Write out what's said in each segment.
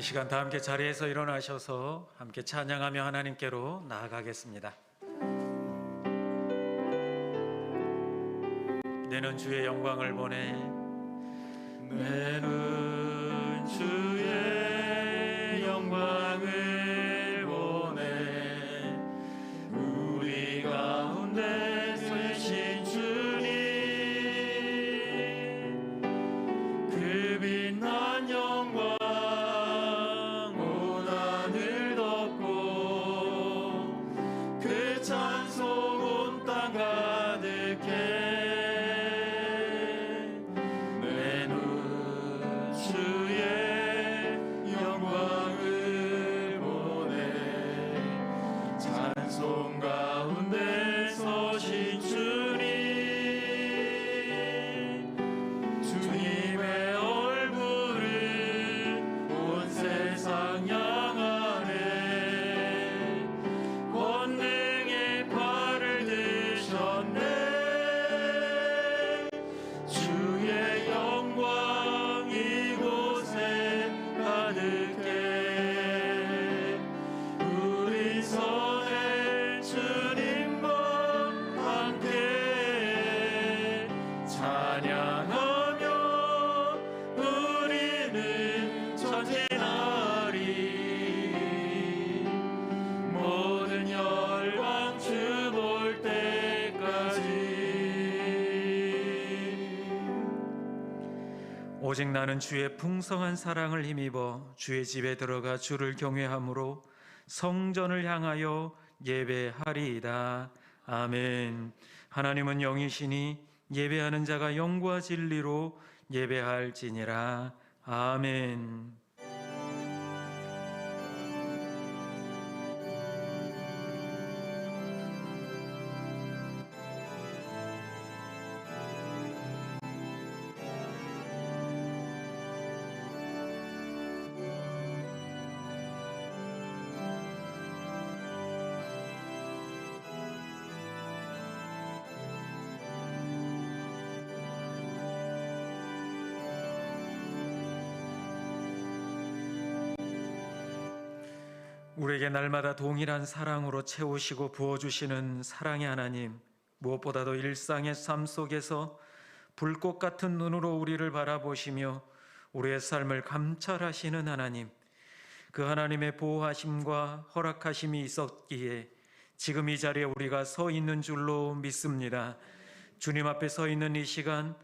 이 시간 다 함께 자리에서 일어나셔서 함께 찬양하며 하나님께로 나아가겠습니다. 내는 주의 영광을 보내. 내는 주의 영광을 보내. 우리 가운데 계신 주님, 그 빛난 영광 온 하늘 덮고, 그 찬송 온 땅 가득해. 오직 나는 주의 풍성한 사랑을 힘입어 주의 집에 들어가 주를 경외함으로 성전을 향하여 예배하리이다. 아멘. 하나님은 영이시니 예배하는 자가 영과 진리로 예배할지니라. 아멘. 우리에게 날마다 동일한 사랑으로 채우시고 부어주시는 사랑의 하나님, 무엇보다도 일상의 삶 속에서 불꽃 같은 눈으로 우리를 바라보시며 우리의 삶을 감찰하시는 하나님, 그 하나님의 보호하심과 허락하심이 있었기에 지금 이 자리에 우리가 서 있는 줄로 믿습니다. 주님 앞에 서 있는 이 시간,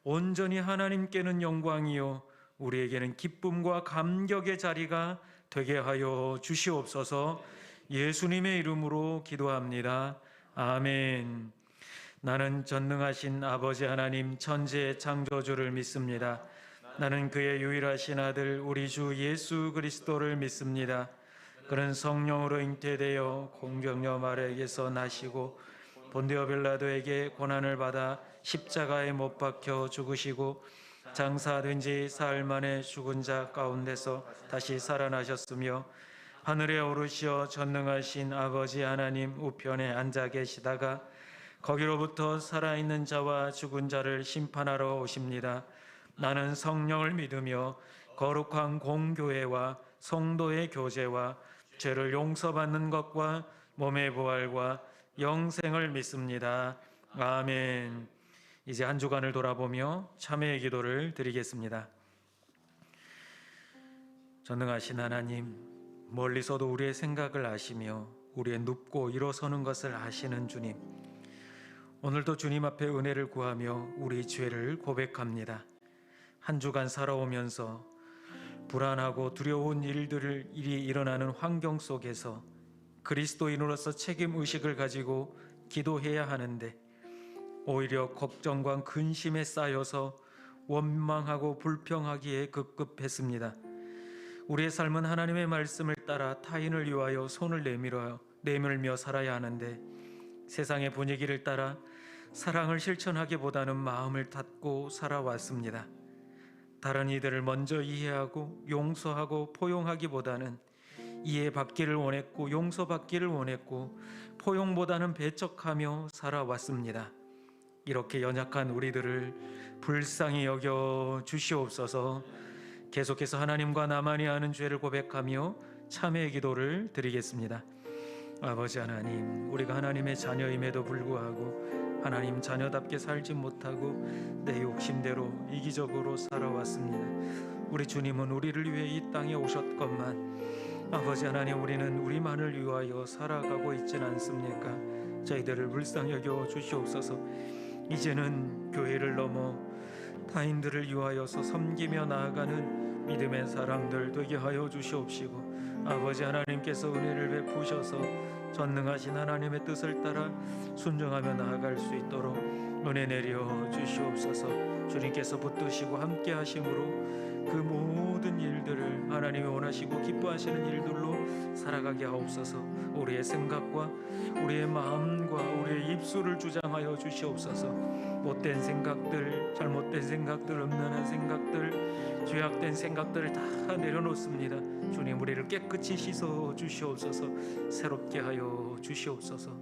온전히 하나님께는 영광이요 우리에게는 기쁨과 감격의 자리가 되게 하여 주시옵소서. 예수님의 이름으로 기도합니다. 아멘. 나는 전능하신 아버지 하나님 천지의 창조주를 믿습니다. 나는 그의 유일하신 아들 우리 주 예수 그리스도를 믿습니다. 그는 성령으로 잉태되어 공경녀 마리아에게서 나시고 본디오 빌라도에게 고난을 받아 십자가에 못 박혀 죽으시고 장사된 지 사흘 만에 죽은 자 가운데서 다시 살아나셨으며 하늘에 오르시어 전능하신 아버지 하나님 우편에 앉아 계시다가 거기로부터 살아있는 자와 죽은 자를 심판하러 오십니다. 나는 성령을 믿으며 거룩한 공교회와 성도의 교제와 죄를 용서받는 것과 몸의 부활과 영생을 믿습니다. 아멘. 이제 한 주간을 돌아보며 참회의 기도를 드리겠습니다. 전능하신 하나님, 멀리서도 우리의 생각을 아시며 우리의 눕고 일어서는 것을 아시는 주님, 오늘도 주님 앞에 은혜를 구하며 우리 죄를 고백합니다. 한 주간 살아오면서 불안하고 두려운 일이 일어나는 환경 속에서 그리스도인으로서 책임의식을 가지고 기도해야 하는데 오히려 걱정과 근심에 쌓여서 원망하고 불평하기에 급급했습니다. 우리의 삶은 하나님의 말씀을 따라 타인을 위하여 손을 내밀며 살아야 하는데 세상의 분위기를 따라 사랑을 실천하기보다는 마음을 닫고 살아왔습니다. 다른 이들을 먼저 이해하고 용서하고 포용하기보다는 이해받기를 원했고 용서받기를 원했고 포용보다는 배척하며 살아왔습니다. 이렇게 연약한 우리들을 불쌍히 여겨 주시옵소서. 계속해서 하나님과 나만이 아는 죄를 고백하며 참회의 기도를 드리겠습니다. 아버지 하나님, 우리가 하나님의 자녀임에도 불구하고 하나님 자녀답게 살지 못하고 내 욕심대로 이기적으로 살아왔습니다. 우리 주님은 우리를 위해 이 땅에 오셨건만 아버지 하나님, 우리는 우리만을 위하여 살아가고 있지는 않습니까? 저희들을 불쌍히 여겨 주시옵소서. 이제는 교회를 넘어 타인들을 위하여서 섬기며 나아가는 믿음의 사람들 되게 하여 주시옵시고, 아버지 하나님께서 은혜를 베푸셔서 전능하신 하나님의 뜻을 따라 순종하며 나아갈 수 있도록 은혜 내려 주시옵소서. 주님께서 붙드시고 함께 하심으로 그 모든 일들을 하나님이 원하시고 기뻐하시는 일들로 살아가게 하옵소서. 우리의 생각과 우리의 마음과 우리의 입술을 주장하여 주시옵소서. 못된 생각들, 잘못된 생각들, 음란한 생각들, 죄악된 생각들을 다 내려놓습니다. 주님, 우리를 깨끗이 씻어 주시옵소서. 새롭게 하여 주시옵소서.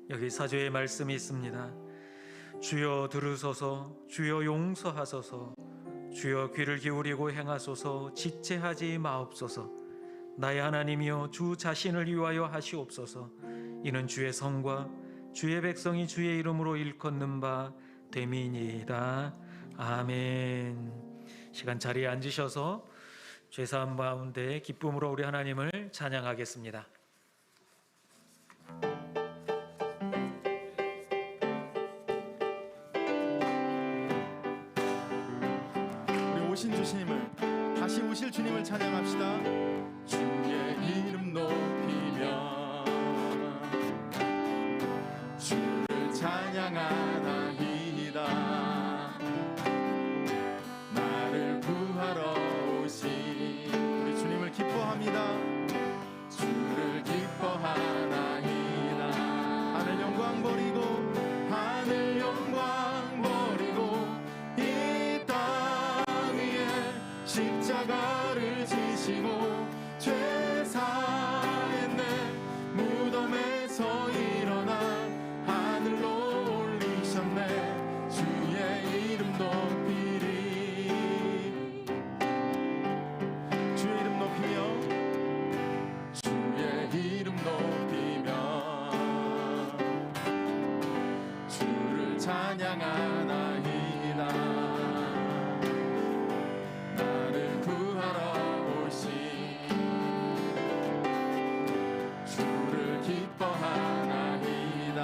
여기 사조의 말씀이 있습니다. 주여 들으소서, 주여 용서하소서, 주여 귀를 기울이고 행하소서, 지체하지 마옵소서. 나의 하나님이여, 주 자신을 위하여 하시옵소서. 이는 주의 성과 주의 백성이 주의 이름으로 일컫는 바 됨이니이다. 아멘. 시간 자리에 앉으셔서 죄사함 가운데 기쁨으로 우리 하나님을 찬양하겠습니다. 오신 주님을, 다시 오실 주님을 찬양합시다. 주의 이름 높이며 주를 찬양하나이다. 나를 구하러 오신 우리 주님을 기뻐합니다. 주를 기뻐하나이다. 하늘 영광 버리고, 하늘 영광 버리고 이 땅 위에 십자가를 지시고 죄 사했네. 무덤에서 일어나 하늘로 올리셨네. 주의 이름 높이리. 주의 이름 높이며 주의 이름 높이며 주를 찬양하나이다. 나를 구하러 오신 주를 기뻐하나이다.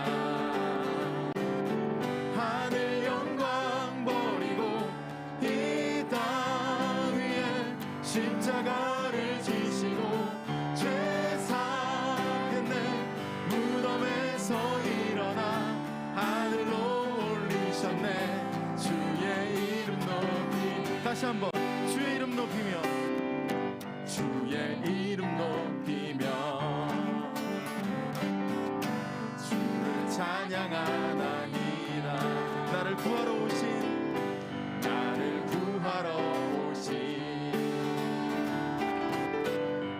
하늘 영광 버리고 이 땅 위에 십자가를 지시고 죄 사했네. 무덤에서 일어나 하늘로 올리셨네. 주의 이름 높이. 다시 한번 주의 이름 높이며 주의 이름 높이며 주를 찬양하나이다. 나를 구하러 오신, 나를 구하러 오신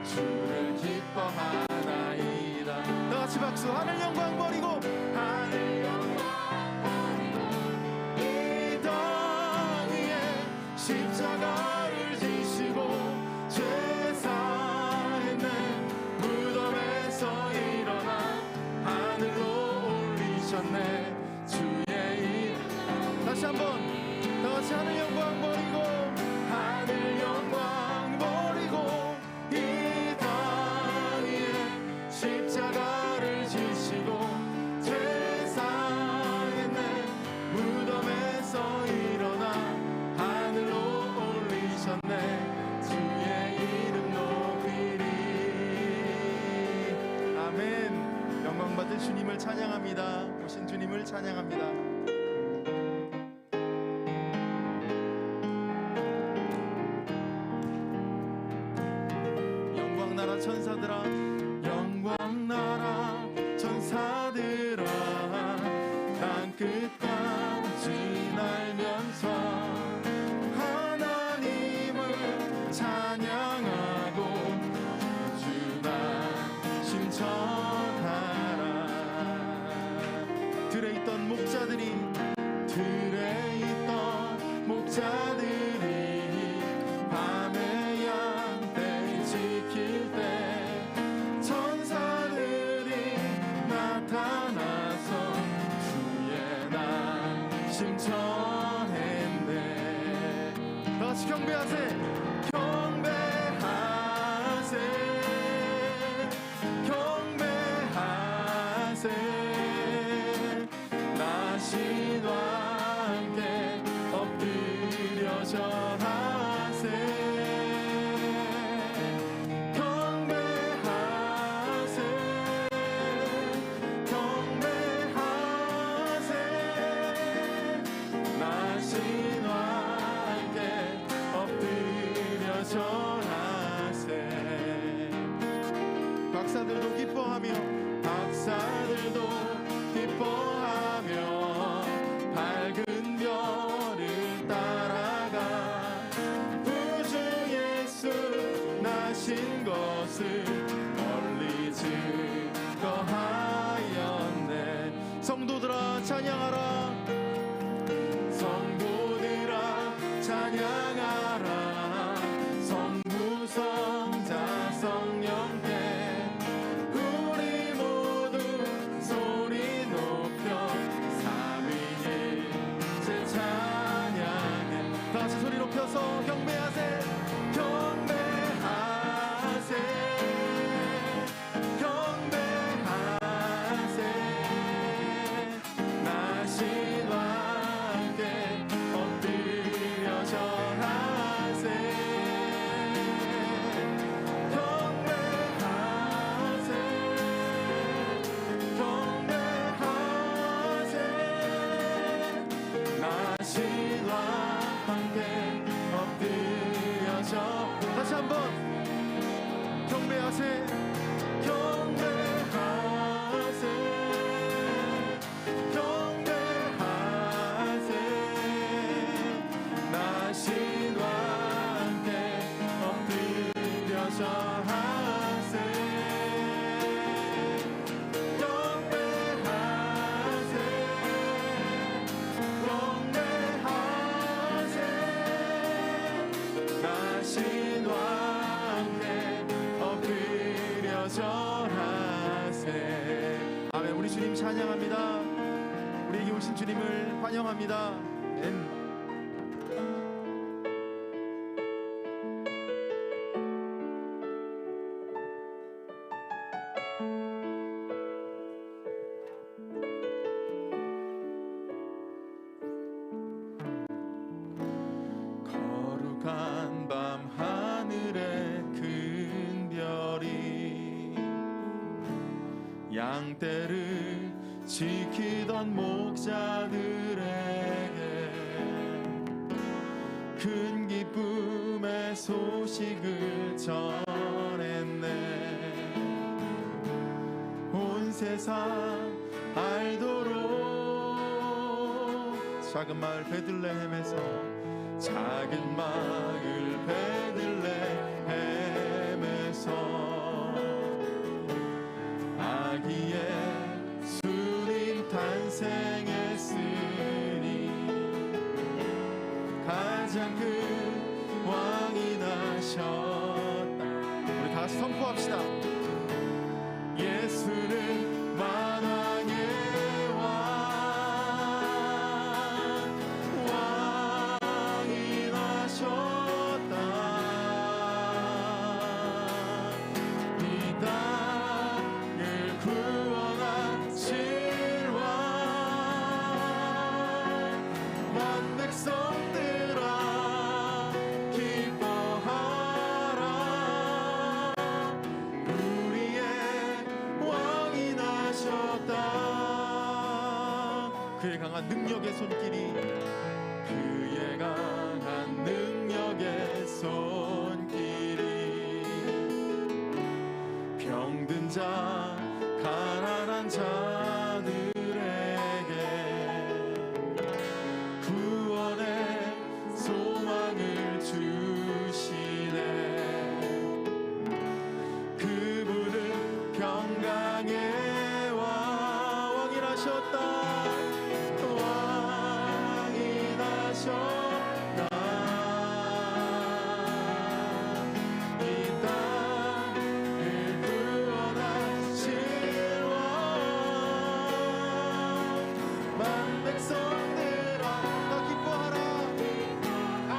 주를 기뻐하나이다. 다같이 박수. 하늘 영광 버리고, 하늘 영광 버리고 이 땅 위에 십자가를 지시고 죄 사했네. 무덤에서 일어나 하늘로 올리셨네. 주의 이름. 다시 한번 다같이 하늘 영광 버리고, 하늘 영광 버리고 이 땅 위에 십자가를 지시고 죄 사했네. 무덤에서 일어나 하늘로 올리셨네. 주의 이름 높이리. 아멘. 영광 받을 주님을 찬양합니다. 오신 주님을 찬양합니다. 영광 나라 천사들아, 영광 나라 천사들아, 땅 끝까지 날면서 하나님을 찬양하고 주나 심청하라. 들에 있던 목자들이, 들에 있던 목자들이 경배하세 경배하세 경배하세 나 신과 함께 엎드려 절하세 경배하세 경배하세 나 신과 함께 엎드려 절하세 박사들도 기뻐하며 박사들도 기뻐하며 밝은 별을 따라가 구주 예수 나신 것을 멀리 증거하였네. 성도들아 찬양하라 성도들아 찬양하라 성부 성자 성령께 우리 모두 소리 높여 삼위일체 찬양해. 다시 소리 높여서 경배하세 경배하세 경배하세 나 신과 함께 엎드려 절하세 경배하세 경배하세 나 신과 함께 엎드려 절 다시 한번 경배하세 경배하세 경배하세 나 신과 함께 엎드려 절하세 경배하세 경배하세 나 신과 함께 엎드려 절하세. 아멘. 우리 주님 찬양합니다. 우리에게 오신 주님을 환영합니다. 아멘. 거룩한 밤 하늘에 큰 별이 양떼를 지키던 목자들에게 큰 기쁨의 소식을 전했네. 온 세상 알도록 작은 마을 베들레헴에서 작은 마을 베들레헴에서 아기 예수님 탄생했으니 가장 큰 왕이 나셨다. 우리 다 같이 선포합시다. 예수는 만왕의 왕이 나셨다. 이 땅을 구원하실 왕. 만 백성들아 기뻐하라. 우리의 왕이 나셨다. 그의 강한 능력의 손길이 그의 강한 능력의 손길이 병든 자 가난한 자들에게 구원의 소망을 주시네. 그분은 평강의 왕이 나셨다. 왕이 나셨다. 이 땅을 구원하실 왕. 만 백성들아 다 기뻐하라. 기뻐하라.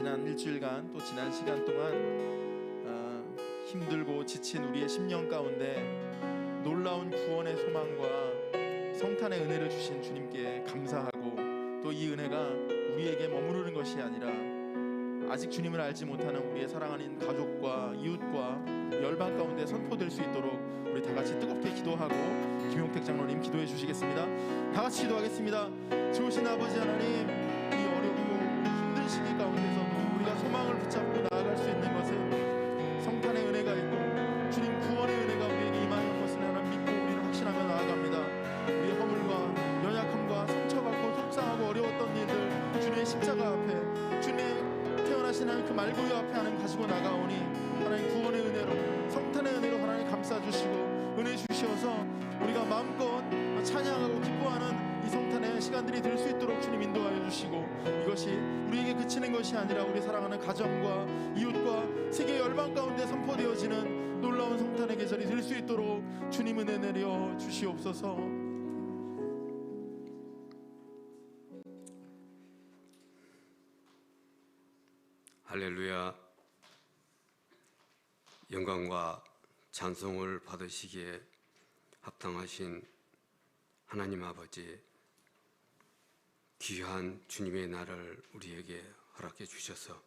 지난 일주일간 또 지난 시간 동안 힘들고 지친 우리의 심령 가운데 놀라운 구원의 소망과 성탄의 은혜를 주신 주님께 감사하고, 또 이 은혜가 우리에게 머무르는 것이 아니라 아직 주님을 알지 못하는 우리의 사랑하는 가족과 이웃과 열방 가운데 선포될 수 있도록 우리 다 같이 뜨겁게 기도하고 김용택 장로님 기도해 주시겠습니다. 다 같이 기도하겠습니다. 좋으신 아버지 하나님, 이 어렵고 힘든 시기 가운데서도 우리가 소망을 붙잡고 나아갈 수 있는 것은 성탄의 은혜가 있고 주님 구원의 은혜가 우리에게 임하는 것을 하나님 믿고 우리는 확신하며 나아갑니다. 우리의 허물과 연약함과 상처받고 속상하고 어려웠던 일들 주님의 십자가 앞에, 주님의 태어나시는 그 말고요 앞에 하나님 가지고 나가오니 하나님 구원의 은혜로, 성탄의 은혜로 하나님 감싸주시고 은혜 주시어서 우리가 마음껏 찬양하고 기뻐하는 이 성탄의 시간들이 될 수 있도록 주님 인도하여 주시고, 이것이 우리에게 그치는 것이 아니라 우리 사랑하는 가정과 이웃과 세계 열방 가운데 선포되어지는 놀라운 성탄의 계절이 될 수 있도록 주님 은혜 내려 주시옵소서. 할렐루야. 영광과 찬송을 받으시기에 합당하신 하나님 아버지, 귀한 주님의 날을 우리에게 허락해 주셔서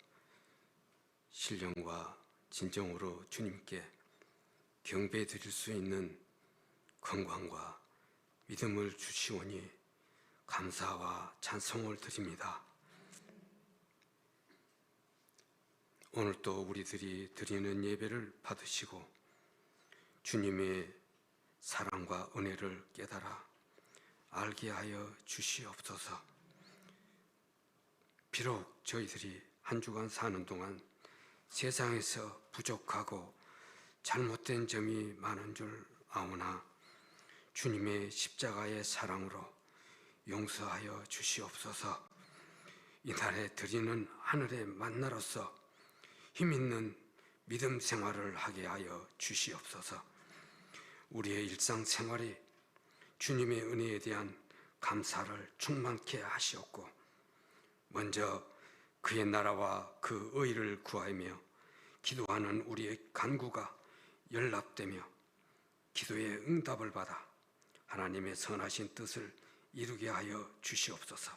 신령과 진정으로 주님께 경배 드릴 수 있는 건강과 믿음을 주시오니 감사와 찬송을 드립니다. 오늘 또 우리들이 드리는 예배를 받으시고 주님의 사랑과 은혜를 깨달아 알게 하여 주시옵소서. 비록 저희들이 한 주간 사는 동안 세상에서 부족하고 잘못된 점이 많은 줄 아오나 주님의 십자가의 사랑으로 용서하여 주시옵소서. 이날에 드리는 하늘의 만나로서 힘있는 믿음 생활을 하게 하여 주시옵소서. 우리의 일상생활이 주님의 은혜에 대한 감사를 충만케 하시옵고, 먼저 그의 나라와 그 의를 구하며 기도하는 우리의 간구가 연락되며 기도의 응답을 받아 하나님의 선하신 뜻을 이루게 하여 주시옵소서.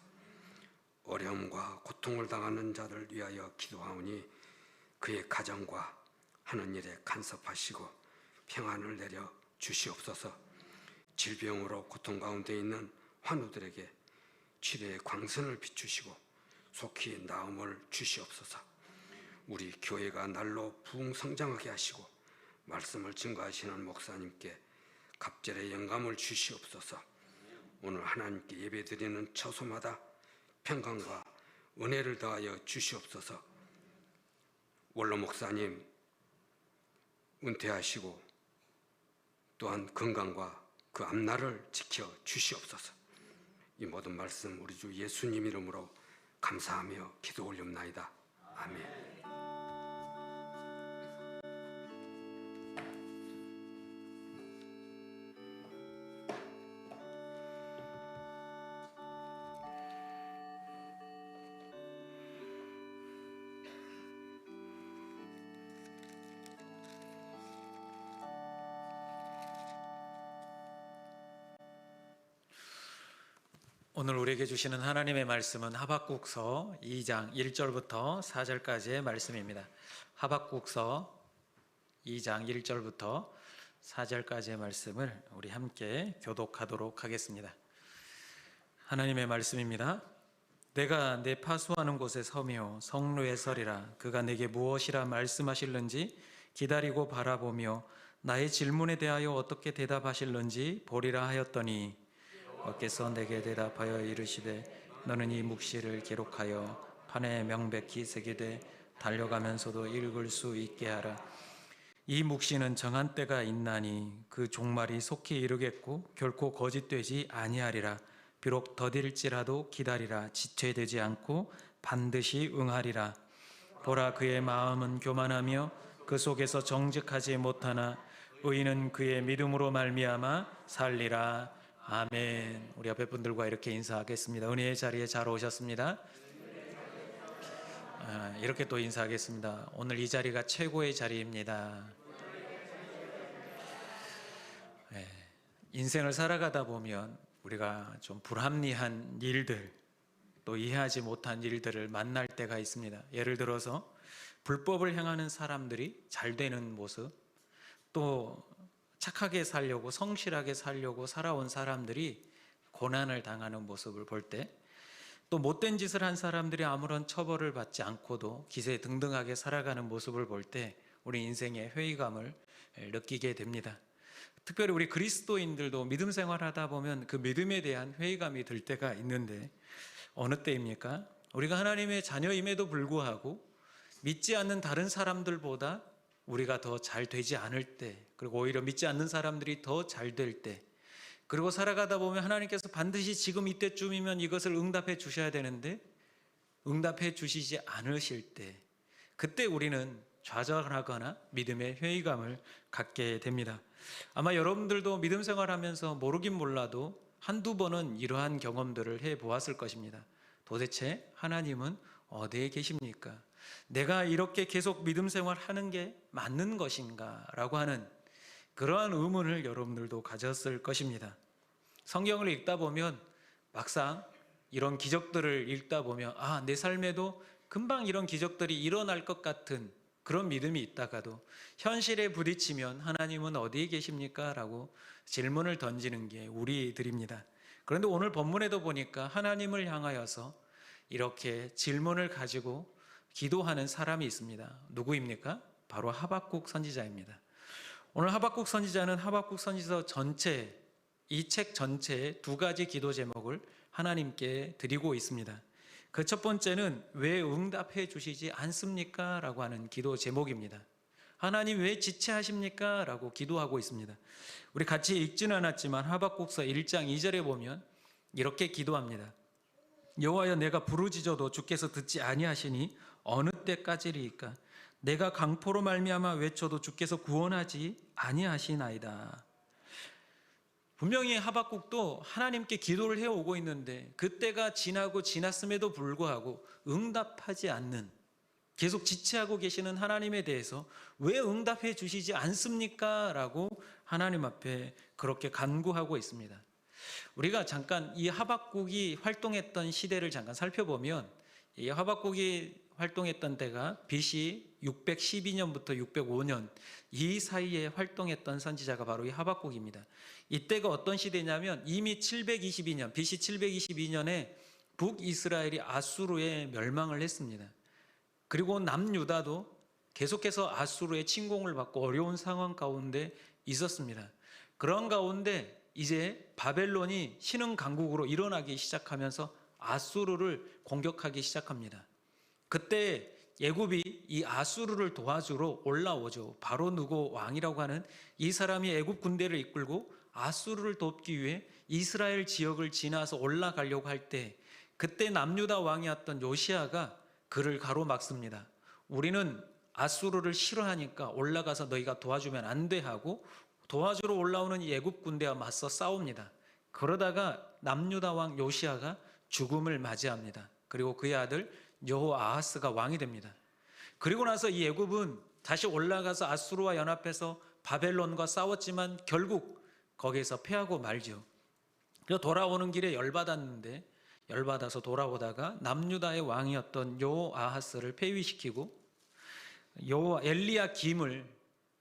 어려움과 고통을 당하는 자들 위하여 기도하오니 그의 가정과 하는 일에 간섭하시고 평안을 내려 주시옵소서. 질병으로 고통 가운데 있는 환우들에게 치료의 광선을 비추시고 속히 나음을 주시옵소서. 우리 교회가 날로 부흥성장하게 하시고 말씀을 증거하시는 목사님께 갑절의 영감을 주시옵소서. 오늘 하나님께 예배드리는 처소마다 평강과 은혜를 더하여 주시옵소서. 원로 목사님 은퇴하시고 또한 건강과 그 앞날을 지켜 주시옵소서. 이 모든 말씀 우리 주 예수님 이름으로 감사하며 기도 올립나이다. 아멘. 오늘 우리에게 주시는 하나님의 말씀은 하박국서 2장 1절부터 4절까지의 말씀입니다. 하박국서 2장 1절부터 4절까지의 말씀을 우리 함께 교독하도록 하겠습니다. 하나님의 말씀입니다. 내가 내 파수하는 곳에 서며 성루에 서리라. 그가 내게 무엇이라 말씀하실는지 기다리고 바라보며 나의 질문에 대하여 어떻게 대답하실는지 보리라 하였더니 여호와께서 내게 대답하여 이르시되 너는 이 묵시를 기록하여 판에 명백히 새기되 달려가면서도 읽을 수 있게 하라. 이 묵시는 정한 때가 있나니 그 종말이 속히 이르겠고 결코 거짓되지 아니하리라. 비록 더딜지라도 기다리라. 지체되지 않고 반드시 응하리라. 보라, 그의 마음은 교만하며 그 속에서 정직하지 못하나 의인은 그의 믿음으로 말미암아 살리라. 아멘. 우리 옆에 분들과 이렇게 인사하겠습니다. 은혜의 자리에 잘 오셨습니다. 이렇게 또 인사하겠습니다. 오늘 이 자리가 최고의 자리입니다. 인생을 살아가다 보면 우리가 좀 불합리한 일들, 또 이해하지 못한 일들을 만날 때가 있습니다. 예를 들어서 불법을 행하는 사람들이 잘 되는 모습, 또 착하게 살려고, 성실하게 살려고 살아온 사람들이 고난을 당하는 모습을 볼 때, 또 못된 짓을 한 사람들이 아무런 처벌을 받지 않고도 기세등등하게 살아가는 모습을 볼 때 우리 인생의 회의감을 느끼게 됩니다. 특별히 우리 그리스도인들도 믿음 생활하다 보면 그 믿음에 대한 회의감이 들 때가 있는데, 어느 때입니까? 우리가 하나님의 자녀임에도 불구하고 믿지 않는 다른 사람들보다 우리가 더 잘 되지 않을 때, 그리고 오히려 믿지 않는 사람들이 더 잘 될 때, 그리고 살아가다 보면 하나님께서 반드시 지금 이때쯤이면 이것을 응답해 주셔야 되는데 응답해 주시지 않으실 때, 그때 우리는 좌절하거나 믿음의 회의감을 갖게 됩니다. 아마 여러분들도 믿음 생활하면서 모르긴 몰라도 한두 번은 이러한 경험들을 해보았을 것입니다. 도대체 하나님은 어디에 계십니까? 내가 이렇게 계속 믿음 생활하는 게 맞는 것인가? 라고 하는 그러한 의문을 여러분들도 가졌을 것입니다. 성경을 읽다 보면 막상 이런 기적들을 읽다 보면 내 삶에도 금방 이런 기적들이 일어날 것 같은 그런 믿음이 있다가도 현실에 부딪히면 하나님은 어디에 계십니까? 라고 질문을 던지는 게 우리들입니다. 그런데 오늘 본문에도 보니까 하나님을 향하여서 이렇게 질문을 가지고 기도하는 사람이 있습니다. 누구입니까? 바로 하박국 선지자입니다. 오늘 하박국 선지자는 하박국 선지서 전체, 이 책 전체의 두 가지 기도 제목을 하나님께 드리고 있습니다. 그 첫 번째는 왜 응답해 주시지 않습니까? 라고 하는 기도 제목입니다. 하나님 왜 지체하십니까? 라고 기도하고 있습니다. 우리 같이 읽지는 않았지만 하박국서 1장 2절에 보면 이렇게 기도합니다. 여호와여, 내가 부르짖어도 주께서 듣지 아니하시니 어느 때까지리이까? 내가 강포로 말미암아 외쳐도 주께서 구원하지 아니하시나이다. 분명히 하박국도 하나님께 기도를 해오고 있는데 그때가 지나고 지났음에도 불구하고 응답하지 않는, 계속 지체하고 계시는 하나님에 대해서 왜 응답해 주시지 않습니까? 라고 하나님 앞에 그렇게 간구하고 있습니다. 우리가 잠깐 이 하박국이 활동했던 시대를 잠깐 살펴보면, 이 하박국이 활동했던 때가 BC 612년부터 605년 이 사이에 활동했던 선지자가 바로 이 하박국입니다. 이때가 어떤 시대냐면 이미 722년, BC 722년에 북이스라엘이 아수르에 멸망을 했습니다. 그리고 남유다도 계속해서 아수르의 침공을 받고 어려운 상황 가운데 있었습니다. 그런 가운데 이제 바벨론이 신흥 강국으로 일어나기 시작하면서 아수르를 공격하기 시작합니다. 그때 애굽이 이 아수르를 도와주러 올라오죠. 바로 누고 왕이라고 하는 이 사람이 애굽 군대를 이끌고 아수르를 돕기 위해 이스라엘 지역을 지나서 올라가려고 할 때, 그때 남유다 왕이었던 요시아가 그를 가로막습니다. 우리는 아수르를 싫어하니까 올라가서 너희가 도와주면 안 돼 하고 도와주러 올라오는 이 애굽 군대와 맞서 싸웁니다. 그러다가 남유다 왕 요시아가 죽음을 맞이합니다. 그리고 그의 아들 여호아하스가 왕이 됩니다. 그리고 나서 이 애굽은 다시 올라가서 아수르와 연합해서 바벨론과 싸웠지만 결국 거기에서 패하고 말죠. 그래서 돌아오는 길에 열받았는데, 열받아서 돌아오다가 남유다의 왕이었던 여호아하스를 폐위시키고 엘리야김을,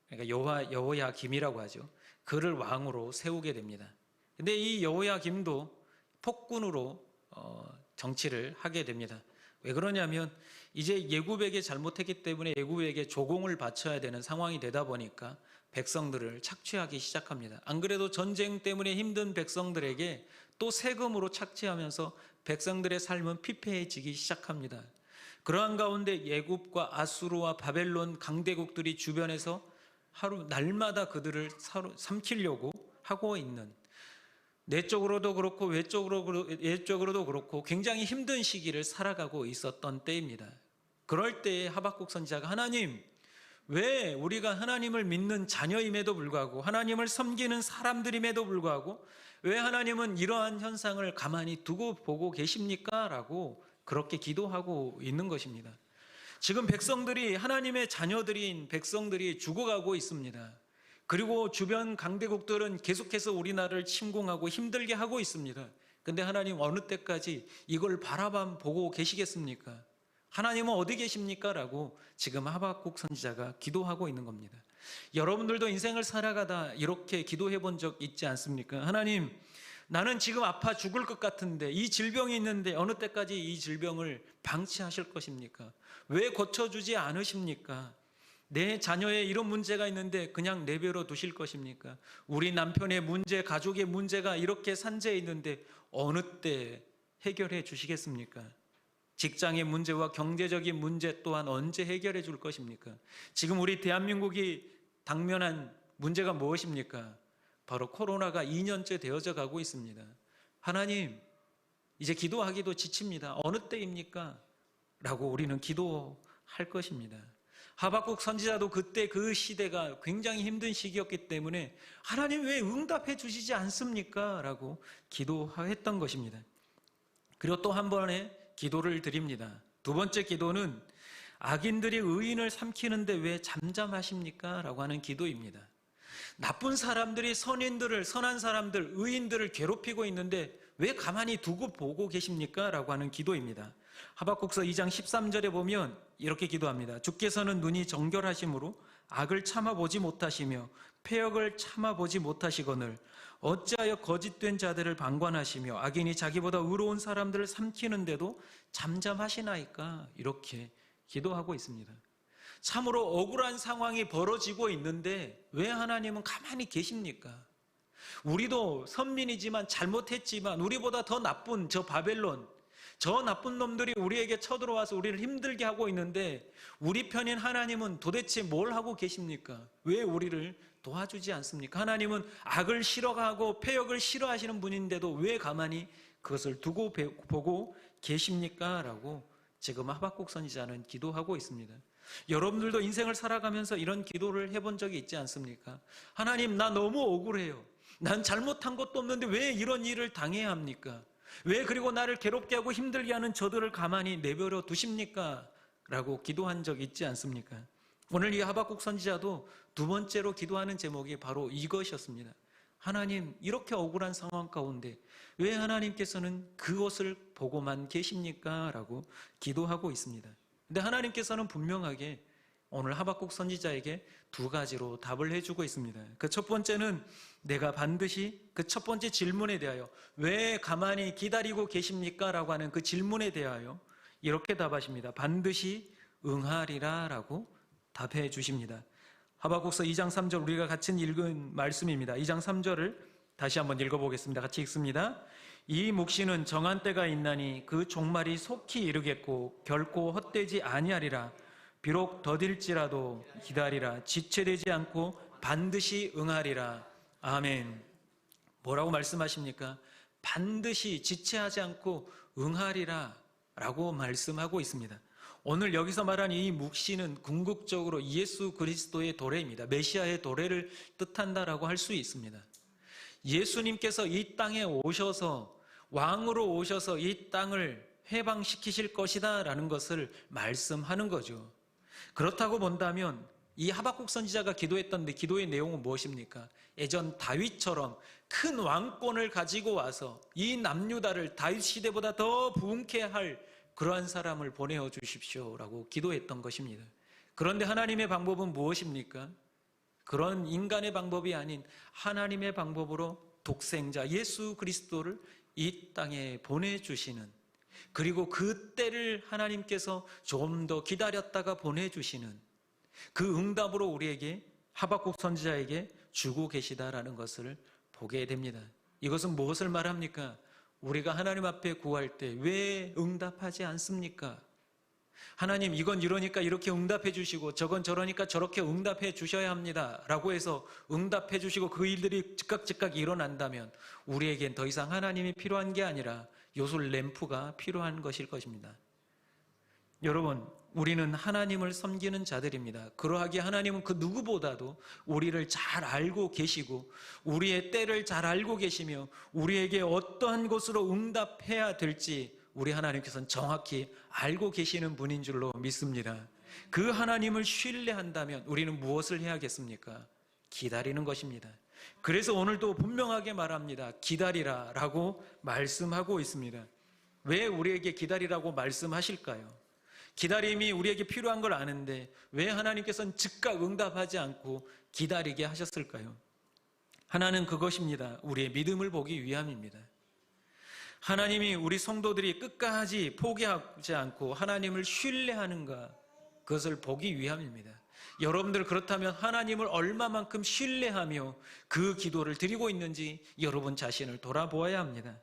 그러니까 여호야김이라고 하죠, 그를 왕으로 세우게 됩니다. 근데 이 여호야김도 폭군으로 정치를 하게 됩니다. 왜 그러냐면 이제 예굽에게 잘못했기 때문에 예굽에게 조공을 바쳐야 되는 상황이 되다 보니까 백성들을 착취하기 시작합니다. 안 그래도 전쟁 때문에 힘든 백성들에게 또 세금으로 착취하면서 백성들의 삶은 피폐해지기 시작합니다. 그러한 가운데 예굽과 아수르와 바벨론 강대국들이 주변에서 날마다 그들을 삼키려고 하고 있는, 내적으로도 그렇고 외적으로도 그렇고 굉장히 힘든 시기를 살아가고 있었던 때입니다. 그럴 때에 하박국 선지자가 하나님, 왜 우리가 하나님을 믿는 자녀임에도 불구하고 하나님을 섬기는 사람들임에도 불구하고 왜 하나님은 이러한 현상을 가만히 두고 보고 계십니까? 라고 그렇게 기도하고 있는 것입니다. 지금 백성들이, 하나님의 자녀들인 백성들이 죽어가고 있습니다. 그리고 주변 강대국들은 계속해서 우리나라를 침공하고 힘들게 하고 있습니다. 근데 하나님 어느 때까지 이걸 바라만 보고 계시겠습니까? 하나님은 어디 계십니까? 라고 지금 하박국 선지자가 기도하고 있는 겁니다. 여러분들도 인생을 살아가다 이렇게 기도해 본 적 있지 않습니까? 하나님, 나는 지금 아파 죽을 것 같은데, 이 질병이 있는데 어느 때까지 이 질병을 방치하실 것입니까? 왜 고쳐주지 않으십니까? 내 자녀의 이런 문제가 있는데 그냥 내버려 두실 것입니까? 우리 남편의 문제, 가족의 문제가 이렇게 산재해 있는데 어느 때 해결해 주시겠습니까? 직장의 문제와 경제적인 문제 또한 언제 해결해 줄 것입니까? 지금 우리 대한민국이 당면한 문제가 무엇입니까? 바로 코로나가 2년째 되어져 가고 있습니다. 하나님, 이제 기도하기도 지칩니다. 어느 때입니까? 라고 우리는 기도할 것입니다. 하박국 선지자도 그때 그 시대가 굉장히 힘든 시기였기 때문에 하나님 왜 응답해 주시지 않습니까? 라고 기도했던 것입니다. 그리고 또 한 번의 기도를 드립니다. 두 번째 기도는 악인들이 의인을 삼키는데 왜 잠잠하십니까? 라고 하는 기도입니다. 나쁜 사람들이 선한 사람들, 의인들을 괴롭히고 있는데 왜 가만히 두고 보고 계십니까? 라고 하는 기도입니다. 하박국서 2장 13절에 보면 이렇게 기도합니다. 주께서는 눈이 정결하심으로 악을 참아보지 못하시며 패역을 참아보지 못하시거늘 어찌하여 거짓된 자들을 방관하시며 악인이 자기보다 의로운 사람들을 삼키는데도 잠잠하시나이까? 이렇게 기도하고 있습니다. 참으로 억울한 상황이 벌어지고 있는데 왜 하나님은 가만히 계십니까? 우리도 선민이지만 잘못했지만 우리보다 더 나쁜 저 바벨론, 저 나쁜 놈들이 우리에게 쳐들어와서 우리를 힘들게 하고 있는데 우리 편인 하나님은 도대체 뭘 하고 계십니까? 왜 우리를 도와주지 않습니까? 하나님은 악을 싫어하고 패역을 싫어하시는 분인데도 왜 가만히 그것을 두고 보고 계십니까? 라고 지금 하박국 선지자는 기도하고 있습니다. 여러분들도 인생을 살아가면서 이런 기도를 해본 적이 있지 않습니까? 하나님, 나 너무 억울해요. 난 잘못한 것도 없는데 왜 이런 일을 당해야 합니까? 왜 그리고 나를 괴롭게 하고 힘들게 하는 저들을 가만히 내버려 두십니까? 라고 기도한 적 있지 않습니까? 오늘 이 하박국 선지자도 두 번째로 기도하는 제목이 바로 이것이었습니다. 하나님, 이렇게 억울한 상황 가운데 왜 하나님께서는 그것을 보고만 계십니까? 라고 기도하고 있습니다. 근데 하나님께서는 분명하게 오늘 하박국 선지자에게 두 가지로 답을 해주고 있습니다. 그 첫 번째는 내가 반드시 그 첫 번째 질문에 대하여 왜 가만히 기다리고 계십니까? 라고 하는 그 질문에 대하여 이렇게 답하십니다. 반드시 응하리라 라고 답해 주십니다. 하박국서 2장 3절 우리가 같이 읽은 말씀입니다. 2장 3절을 다시 한번 읽어보겠습니다. 같이 읽습니다. 이 묵시는 정한 때가 있나니 그 종말이 속히 이르겠고 결코 헛되지 아니하리라. 비록 더딜지라도 기다리라. 지체되지 않고 반드시 응하리라. 아멘. 뭐라고 말씀하십니까? 반드시 지체하지 않고 응하리라 라고 말씀하고 있습니다. 오늘 여기서 말한 이 묵시는 궁극적으로 예수 그리스도의 도래입니다. 메시아의 도래를 뜻한다라고 할 수 있습니다. 예수님께서 이 땅에 오셔서 왕으로 오셔서 이 땅을 해방시키실 것이다 라는 것을 말씀하는 거죠. 그렇다고 본다면 이 하박국 선지자가 기도했던 기도의 내용은 무엇입니까? 예전 다윗처럼 큰 왕권을 가지고 와서 이 남유다를 다윗 시대보다 더 부흥케 할 그러한 사람을 보내어 주십시오 라고 기도했던 것입니다. 그런데 하나님의 방법은 무엇입니까? 그런 인간의 방법이 아닌 하나님의 방법으로 독생자 예수 그리스도를 이 땅에 보내주시는, 그리고 그 때를 하나님께서 좀 더 기다렸다가 보내주시는 그 응답으로 우리에게 하박국 선지자에게 주고 계시다라는 것을 보게 됩니다. 이것은 무엇을 말합니까? 우리가 하나님 앞에 구할 때 왜 응답하지 않습니까? 하나님, 이건 이러니까 이렇게 응답해 주시고 저건 저러니까 저렇게 응답해 주셔야 합니다 라고 해서 응답해 주시고 그 일들이 즉각 일어난다면 우리에겐 더 이상 하나님이 필요한 게 아니라 요술 램프가 필요한 것일 것입니다. 여러분, 우리는 하나님을 섬기는 자들입니다. 그러하기에 하나님은 그 누구보다도 우리를 잘 알고 계시고 우리의 때를 잘 알고 계시며 우리에게 어떠한 것으로 응답해야 될지 우리 하나님께서는 정확히 알고 계시는 분인 줄로 믿습니다. 그 하나님을 신뢰한다면 우리는 무엇을 해야겠습니까? 기다리는 것입니다. 그래서 오늘도 분명하게 말합니다. 기다리라 라고 말씀하고 있습니다. 왜 우리에게 기다리라고 말씀하실까요? 기다림이 우리에게 필요한 걸 아는데 왜 하나님께서는 즉각 응답하지 않고 기다리게 하셨을까요? 하나는 그것입니다. 우리의 믿음을 보기 위함입니다. 하나님이 우리 성도들이 끝까지 포기하지 않고 하나님을 신뢰하는가, 그것을 보기 위함입니다. 여러분들 그렇다면 하나님을 얼마만큼 신뢰하며 그 기도를 드리고 있는지 여러분 자신을 돌아보아야 합니다.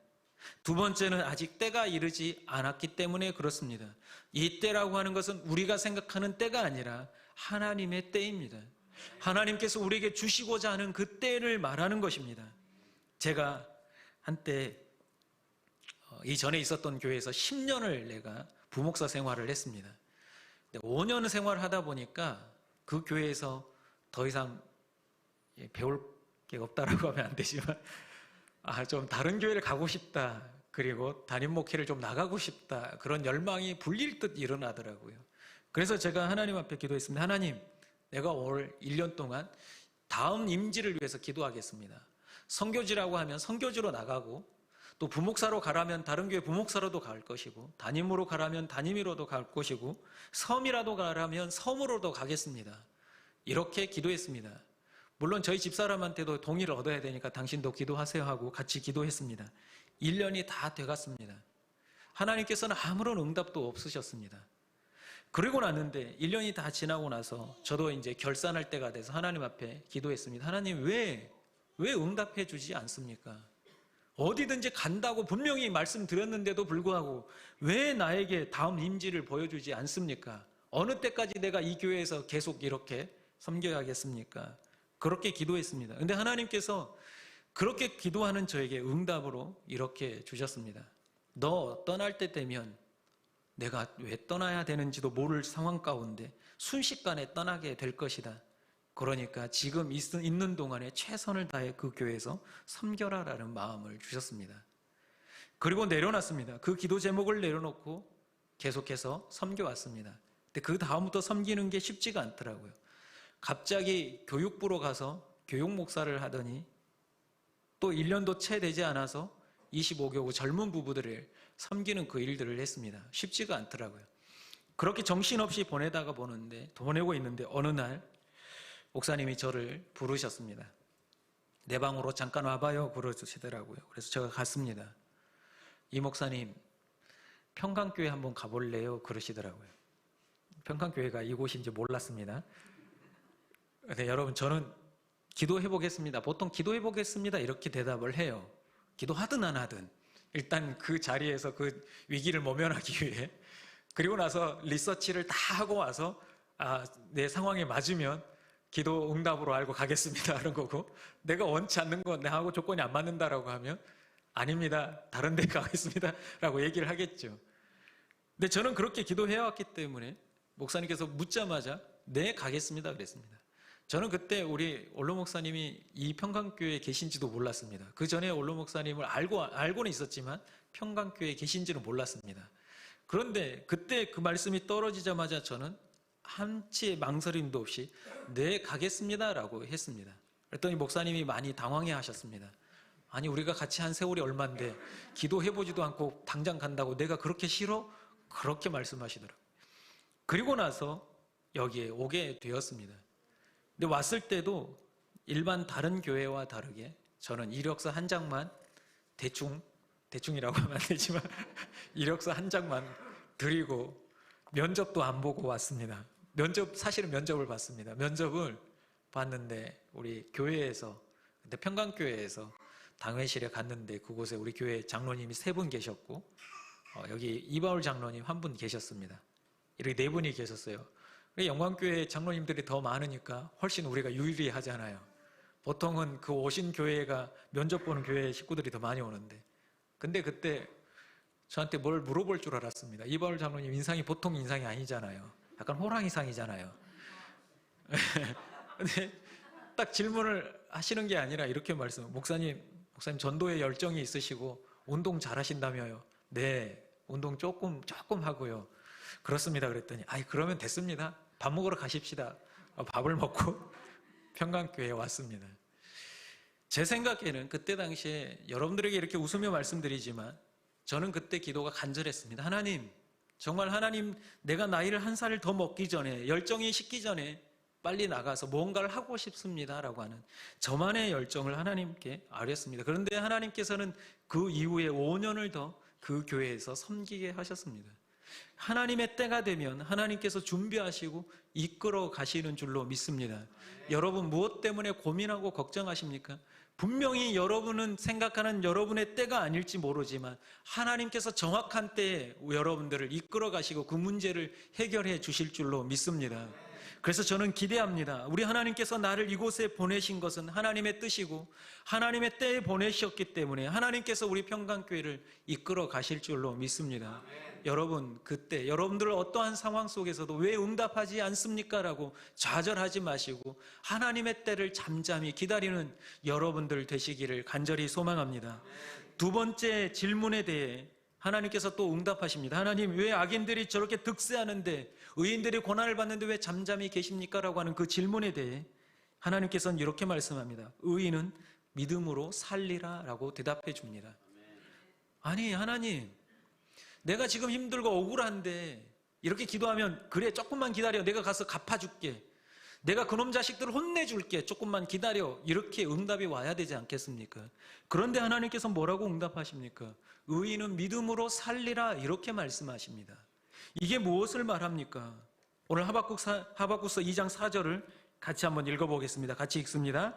두 번째는 아직 때가 이르지 않았기 때문에 그렇습니다. 이 때라고 하는 것은 우리가 생각하는 때가 아니라 하나님의 때입니다. 하나님께서 우리에게 주시고자 하는 그 때를 말하는 것입니다. 제가 한때 이전에 있었던 교회에서 10년을 내가 부목사 생활을 했습니다. 5년 생활하다 보니까 그 교회에서 더 이상 배울 게 없다라고 하면 안 되지만 좀 다른 교회를 가고 싶다, 그리고 담임 목회를 좀 나가고 싶다, 그런 열망이 불릴 듯 일어나더라고요. 그래서 제가 하나님 앞에 기도했습니다. 하나님, 내가 올 1년 동안 다음 임지를 위해서 기도하겠습니다. 선교지라고 하면 선교지로 나가고, 또 부목사로 가라면 다른 교회 부목사로도 갈 것이고, 담임으로 가라면 담임으로도 갈 것이고, 섬이라도 가라면 섬으로도 가겠습니다. 이렇게 기도했습니다. 물론 저희 집사람한테도 동의를 얻어야 되니까 당신도 기도하세요 하고 같이 기도했습니다. 1년이 다 돼갔습니다. 하나님께서는 아무런 응답도 없으셨습니다. 그리고 났는데 1년이 다 지나고 나서 저도 이제 결산할 때가 돼서 하나님 앞에 기도했습니다. 하나님, 왜 응답해 주지 않습니까? 어디든지 간다고 분명히 말씀드렸는데도 불구하고 왜 나에게 다음 임지를 보여주지 않습니까? 어느 때까지 내가 이 교회에서 계속 이렇게 섬겨야겠습니까? 그렇게 기도했습니다. 근데 하나님께서 그렇게 기도하는 저에게 응답으로 이렇게 주셨습니다. 너 떠날 때 되면 내가 왜 떠나야 되는지도 모를 상황 가운데 순식간에 떠나게 될 것이다. 그러니까 지금 있는 동안에 최선을 다해 그 교회에서 섬겨라라는 마음을 주셨습니다. 그리고 내려놨습니다. 그 기도 제목을 내려놓고 계속해서 섬겨왔습니다. 근데 그 다음부터 섬기는 게 쉽지가 않더라고요. 갑자기 교육부로 가서 교육 목사를 하더니 또 1년도 채 되지 않아서 25개국 젊은 부부들을 섬기는 그 일들을 했습니다. 쉽지가 않더라고요. 그렇게 정신없이 보내고 있는데 어느 날 목사님이 저를 부르셨습니다. 내 방으로 잠깐 와봐요 그러시더라고요. 그래서 제가 갔습니다. 이 목사님, 평강교회 한번 가볼래요? 그러시더라고요. 평강교회가 이곳인지 몰랐습니다. 근데 여러분, 저는 기도해보겠습니다, 보통 기도해보겠습니다 이렇게 대답을 해요. 기도하든 안 하든 일단 그 자리에서 그 위기를 모면하기 위해, 그리고 나서 리서치를 다 하고 와서 내 상황에 맞으면 기도 응답으로 알고 가겠습니다 하는 거고, 내가 원치 않는 거 내하고 조건이 안 맞는다라고 하면 아닙니다, 다른 데 가겠습니다 라고 얘기를 하겠죠. 근데 저는 그렇게 기도해왔기 때문에 목사님께서 묻자마자 네, 가겠습니다 그랬습니다. 저는 그때 우리 올로 목사님이 이 평강교회에 계신지도 몰랐습니다. 그 전에 올로 목사님을 알고는 있었지만 평강교회에 계신지는 몰랐습니다. 그런데 그때 그 말씀이 떨어지자마자 저는 한치의 망설임도 없이 네, 가겠습니다라고 했습니다. 그랬더니 목사님이 많이 당황해 하셨습니다. 아니, 우리가 같이 한 세월이 얼만데 기도해보지도 않고 당장 간다고 내가 그렇게 싫어? 그렇게 말씀하시더라고요. 그리고 나서 여기에 오게 되었습니다. 근데 왔을 때도 일반 다른 교회와 다르게 저는 이력서 한 장만 대충이라고 하면 안 되지만 이력서 한 장만 드리고 면접도 안 보고 왔습니다. 사실은 면접을 봤습니다. 면접을 봤는데 우리 교회에서, 근데 평강교회에서 당회실에 갔는데 그곳에 우리 교회 장로님이 3분 계셨고 여기 이바울 장로님 1분 계셨습니다. 이렇게 4분이 계셨어요. 영광교회 장로님들이 더 많으니까 훨씬 우리가 유리하잖아요. 보통은 그 오신 교회가 면접 보는 교회 식구들이 더 많이 오는데, 근데 그때 저한테 뭘 물어볼 줄 알았습니다. 이바울 장로님 인상이 보통 인상이 아니잖아요. 약간 호랑이상이잖아요. 근데 딱 질문을 하시는 게 아니라 이렇게 목사님 전도에 열정이 있으시고 운동 잘하신다며요. 네, 운동 조금 하고요. 그렇습니다. 그랬더니 그러면 됐습니다. 밥 먹으러 가십시다. 밥을 먹고 평강교회에 왔습니다. 제 생각에는 그때 당시에 여러분들에게 이렇게 웃으며 말씀드리지만 저는 그때 기도가 간절했습니다. 하나님, 정말 하나님, 내가 나이를 한 살을 더 먹기 전에, 열정이 식기 전에 빨리 나가서 뭔가를 하고 싶습니다 라고 하는 저만의 열정을 하나님께 아뢰었습니다. 그런데 하나님께서는 그 이후에 5년을 더 그 교회에서 섬기게 하셨습니다. 하나님의 때가 되면 하나님께서 준비하시고 이끌어 가시는 줄로 믿습니다. 여러분, 무엇 때문에 고민하고 걱정하십니까? 분명히 여러분은 생각하는 여러분의 때가 아닐지 모르지만 하나님께서 정확한 때에 여러분들을 이끌어 가시고 그 문제를 해결해 주실 줄로 믿습니다. 그래서 저는 기대합니다. 우리 하나님께서 나를 이곳에 보내신 것은 하나님의 뜻이고 하나님의 때에 보내셨기 때문에 하나님께서 우리 평강교회를 이끌어 가실 줄로 믿습니다. 여러분, 그때 여러분들 어떠한 상황 속에서도 왜 응답하지 않습니까? 라고 좌절하지 마시고 하나님의 때를 잠잠히 기다리는 여러분들 되시기를 간절히 소망합니다. 두 번째 질문에 대해 하나님께서 또 응답하십니다. 하나님, 왜 악인들이 저렇게 득세하는데 의인들이 고난을 받는데 왜 잠잠히 계십니까? 라고 하는 그 질문에 대해 하나님께서는 이렇게 말씀합니다. 의인은 믿음으로 살리라 라고 대답해 줍니다. 아니, 하나님, 내가 지금 힘들고 억울한데 이렇게 기도하면 그래, 조금만 기다려, 내가 가서 갚아줄게, 내가 그놈 자식들을 혼내줄게, 조금만 기다려, 이렇게 응답이 와야 되지 않겠습니까? 그런데 하나님께서 뭐라고 응답하십니까? 의인은 믿음으로 살리라, 이렇게 말씀하십니다. 이게 무엇을 말합니까? 오늘 하박국서 2장 4절을 같이 한번 읽어보겠습니다. 같이 읽습니다.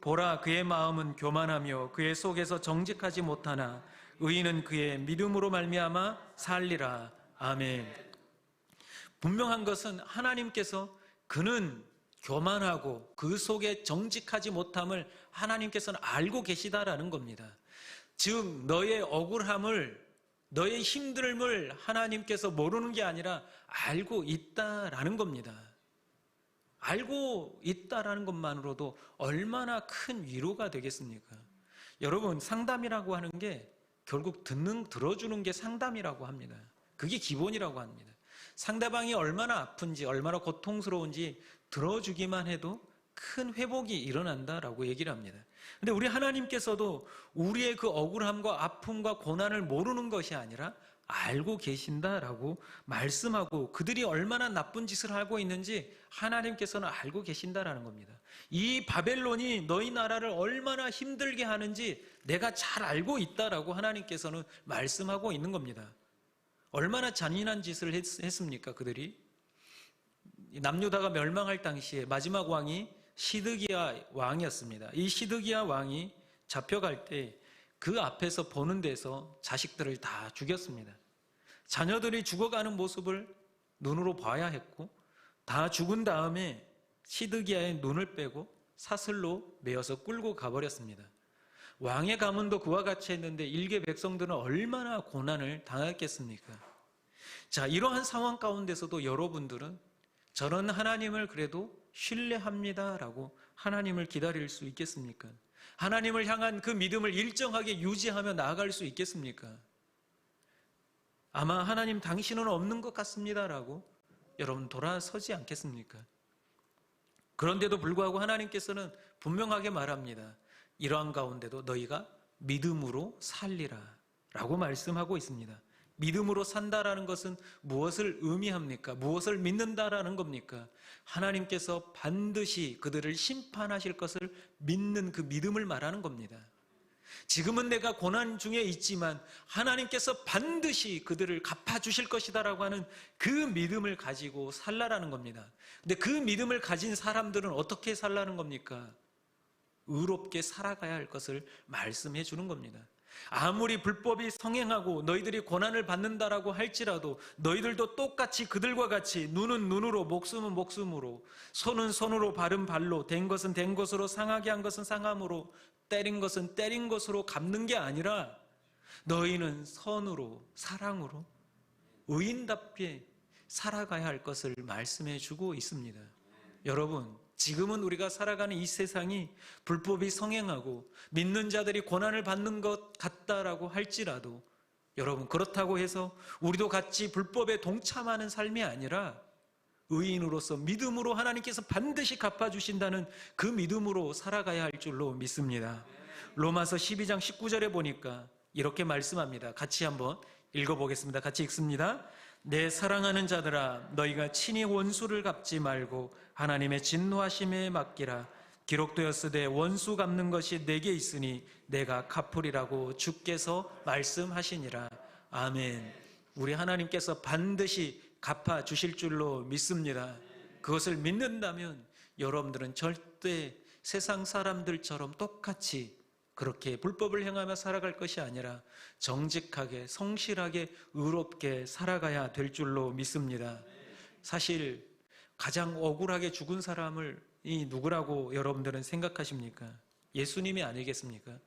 보라, 그의 마음은 교만하며 그의 속에서 정직하지 못하나 의인은 그의 믿음으로 말미암아 살리라. 아멘. 분명한 것은 하나님께서 그는 교만하고 그 속에 정직하지 못함을 하나님께서는 알고 계시다라는 겁니다. 즉 너의 억울함을, 너의 힘듦을 하나님께서 모르는 게 아니라 알고 있다라는 겁니다. 알고 있다라는 것만으로도 얼마나 큰 위로가 되겠습니까? 여러분, 상담이라고 하는 게 결국 들어주는 게 상담이라고 합니다. 그게 기본이라고 합니다. 상대방이 얼마나 아픈지, 얼마나 고통스러운지 들어주기만 해도 큰 회복이 일어난다라고 얘기를 합니다. 근데 우리 하나님께서도 우리의 그 억울함과 아픔과 고난을 모르는 것이 아니라 알고 계신다라고 말씀하고 그들이 얼마나 나쁜 짓을 하고 있는지 하나님께서는 알고 계신다라는 겁니다. 이 바벨론이 너희 나라를 얼마나 힘들게 하는지 내가 잘 알고 있다라고 하나님께서는 말씀하고 있는 겁니다. 얼마나 잔인한 짓을 했습니까? 그들이 남유다가 멸망할 당시에 마지막 왕이 시드기야 왕이었습니다. 이 시드기야 왕이 잡혀갈 때 그 앞에서 보는 데서 자식들을 다 죽였습니다. 자녀들이 죽어가는 모습을 눈으로 봐야 했고 다 죽은 다음에 시드기야의 눈을 빼고 사슬로 메어서 끌고 가버렸습니다. 왕의 가문도 그와 같이 했는데 일개 백성들은 얼마나 고난을 당했겠습니까? 자, 이러한 상황 가운데서도 여러분들은 저는 하나님을 그래도 신뢰합니다라고 하나님을 기다릴 수 있겠습니까? 하나님을 향한 그 믿음을 일정하게 유지하며 나아갈 수 있겠습니까? 아마 하나님, 당신은 없는 것 같습니다라고 여러분 돌아서지 않겠습니까? 그런데도 불구하고 하나님께서는 분명하게 말합니다. 이러한 가운데도 너희가 믿음으로 살리라 라고 말씀하고 있습니다. 믿음으로 산다라는 것은 무엇을 의미합니까? 무엇을 믿는다라는 겁니까? 하나님께서 반드시 그들을 심판하실 것을 믿는 그 믿음을 말하는 겁니다. 지금은 내가 고난 중에 있지만 하나님께서 반드시 그들을 갚아주실 것이다라고 하는 그 믿음을 가지고 살라라는 겁니다. 근데 그 믿음을 가진 사람들은 어떻게 살라는 겁니까? 의롭게 살아가야 할 것을 말씀해 주는 겁니다. 아무리 불법이 성행하고 너희들이 고난을 받는다라고 할지라도 너희들도 똑같이 그들과 같이 눈은 눈으로, 목숨은 목숨으로, 손은 손으로, 발은 발로, 된 것은 된 것으로, 상하게 한 것은 상함으로, 때린 것은 때린 것으로 갚는 게 아니라 너희는 선으로, 사랑으로, 의인답게 살아가야 할 것을 말씀해 주고 있습니다. 여러분, 지금은 우리가 살아가는 이 세상이 불법이 성행하고 믿는 자들이 고난을 받는 것 같다라고 할지라도 여러분, 그렇다고 해서 우리도 같이 불법에 동참하는 삶이 아니라 의인으로서 믿음으로 하나님께서 반드시 갚아주신다는 그 믿음으로 살아가야 할 줄로 믿습니다. 로마서 12장 19절에 보니까 이렇게 말씀합니다. 같이 한번 읽어보겠습니다. 같이 읽습니다. 내 사랑하는 자들아, 너희가 친히 원수를 갚지 말고 하나님의 진노하심에 맡기라. 기록되었으되 원수 갚는 것이 내게 있으니 내가 갚으리라고 주께서 말씀하시니라. 아멘. 우리 하나님께서 반드시 갚아 주실 줄로 믿습니다. 그것을 믿는다면 여러분들은 절대 세상 사람들처럼 똑같이 그렇게 불법을 행하며 살아갈 것이 아니라 정직하게, 성실하게, 의롭게 살아가야 될 줄로 믿습니다. 사실 가장 억울하게 죽은 사람이 누구라고 여러분들은 생각하십니까? 예수님이 아니겠습니까?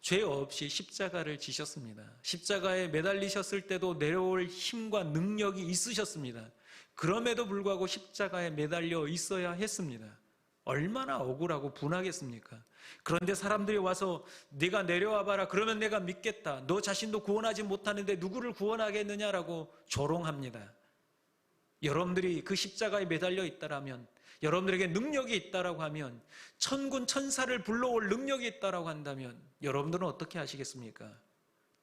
죄 없이 십자가를 지셨습니다. 십자가에 매달리셨을 때도 내려올 힘과 능력이 있으셨습니다. 그럼에도 불구하고 십자가에 매달려 있어야 했습니다. 얼마나 억울하고 분하겠습니까? 그런데 사람들이 와서 네가 내려와 봐라, 그러면 내가 믿겠다, 너 자신도 구원하지 못하는데 누구를 구원하겠느냐라고 조롱합니다. 여러분들이 그 십자가에 매달려 있다라면, 여러분들에게 능력이 있다라고 하면, 천군 천사를 불러올 능력이 있다라고 한다면 여러분들은 어떻게 하시겠습니까?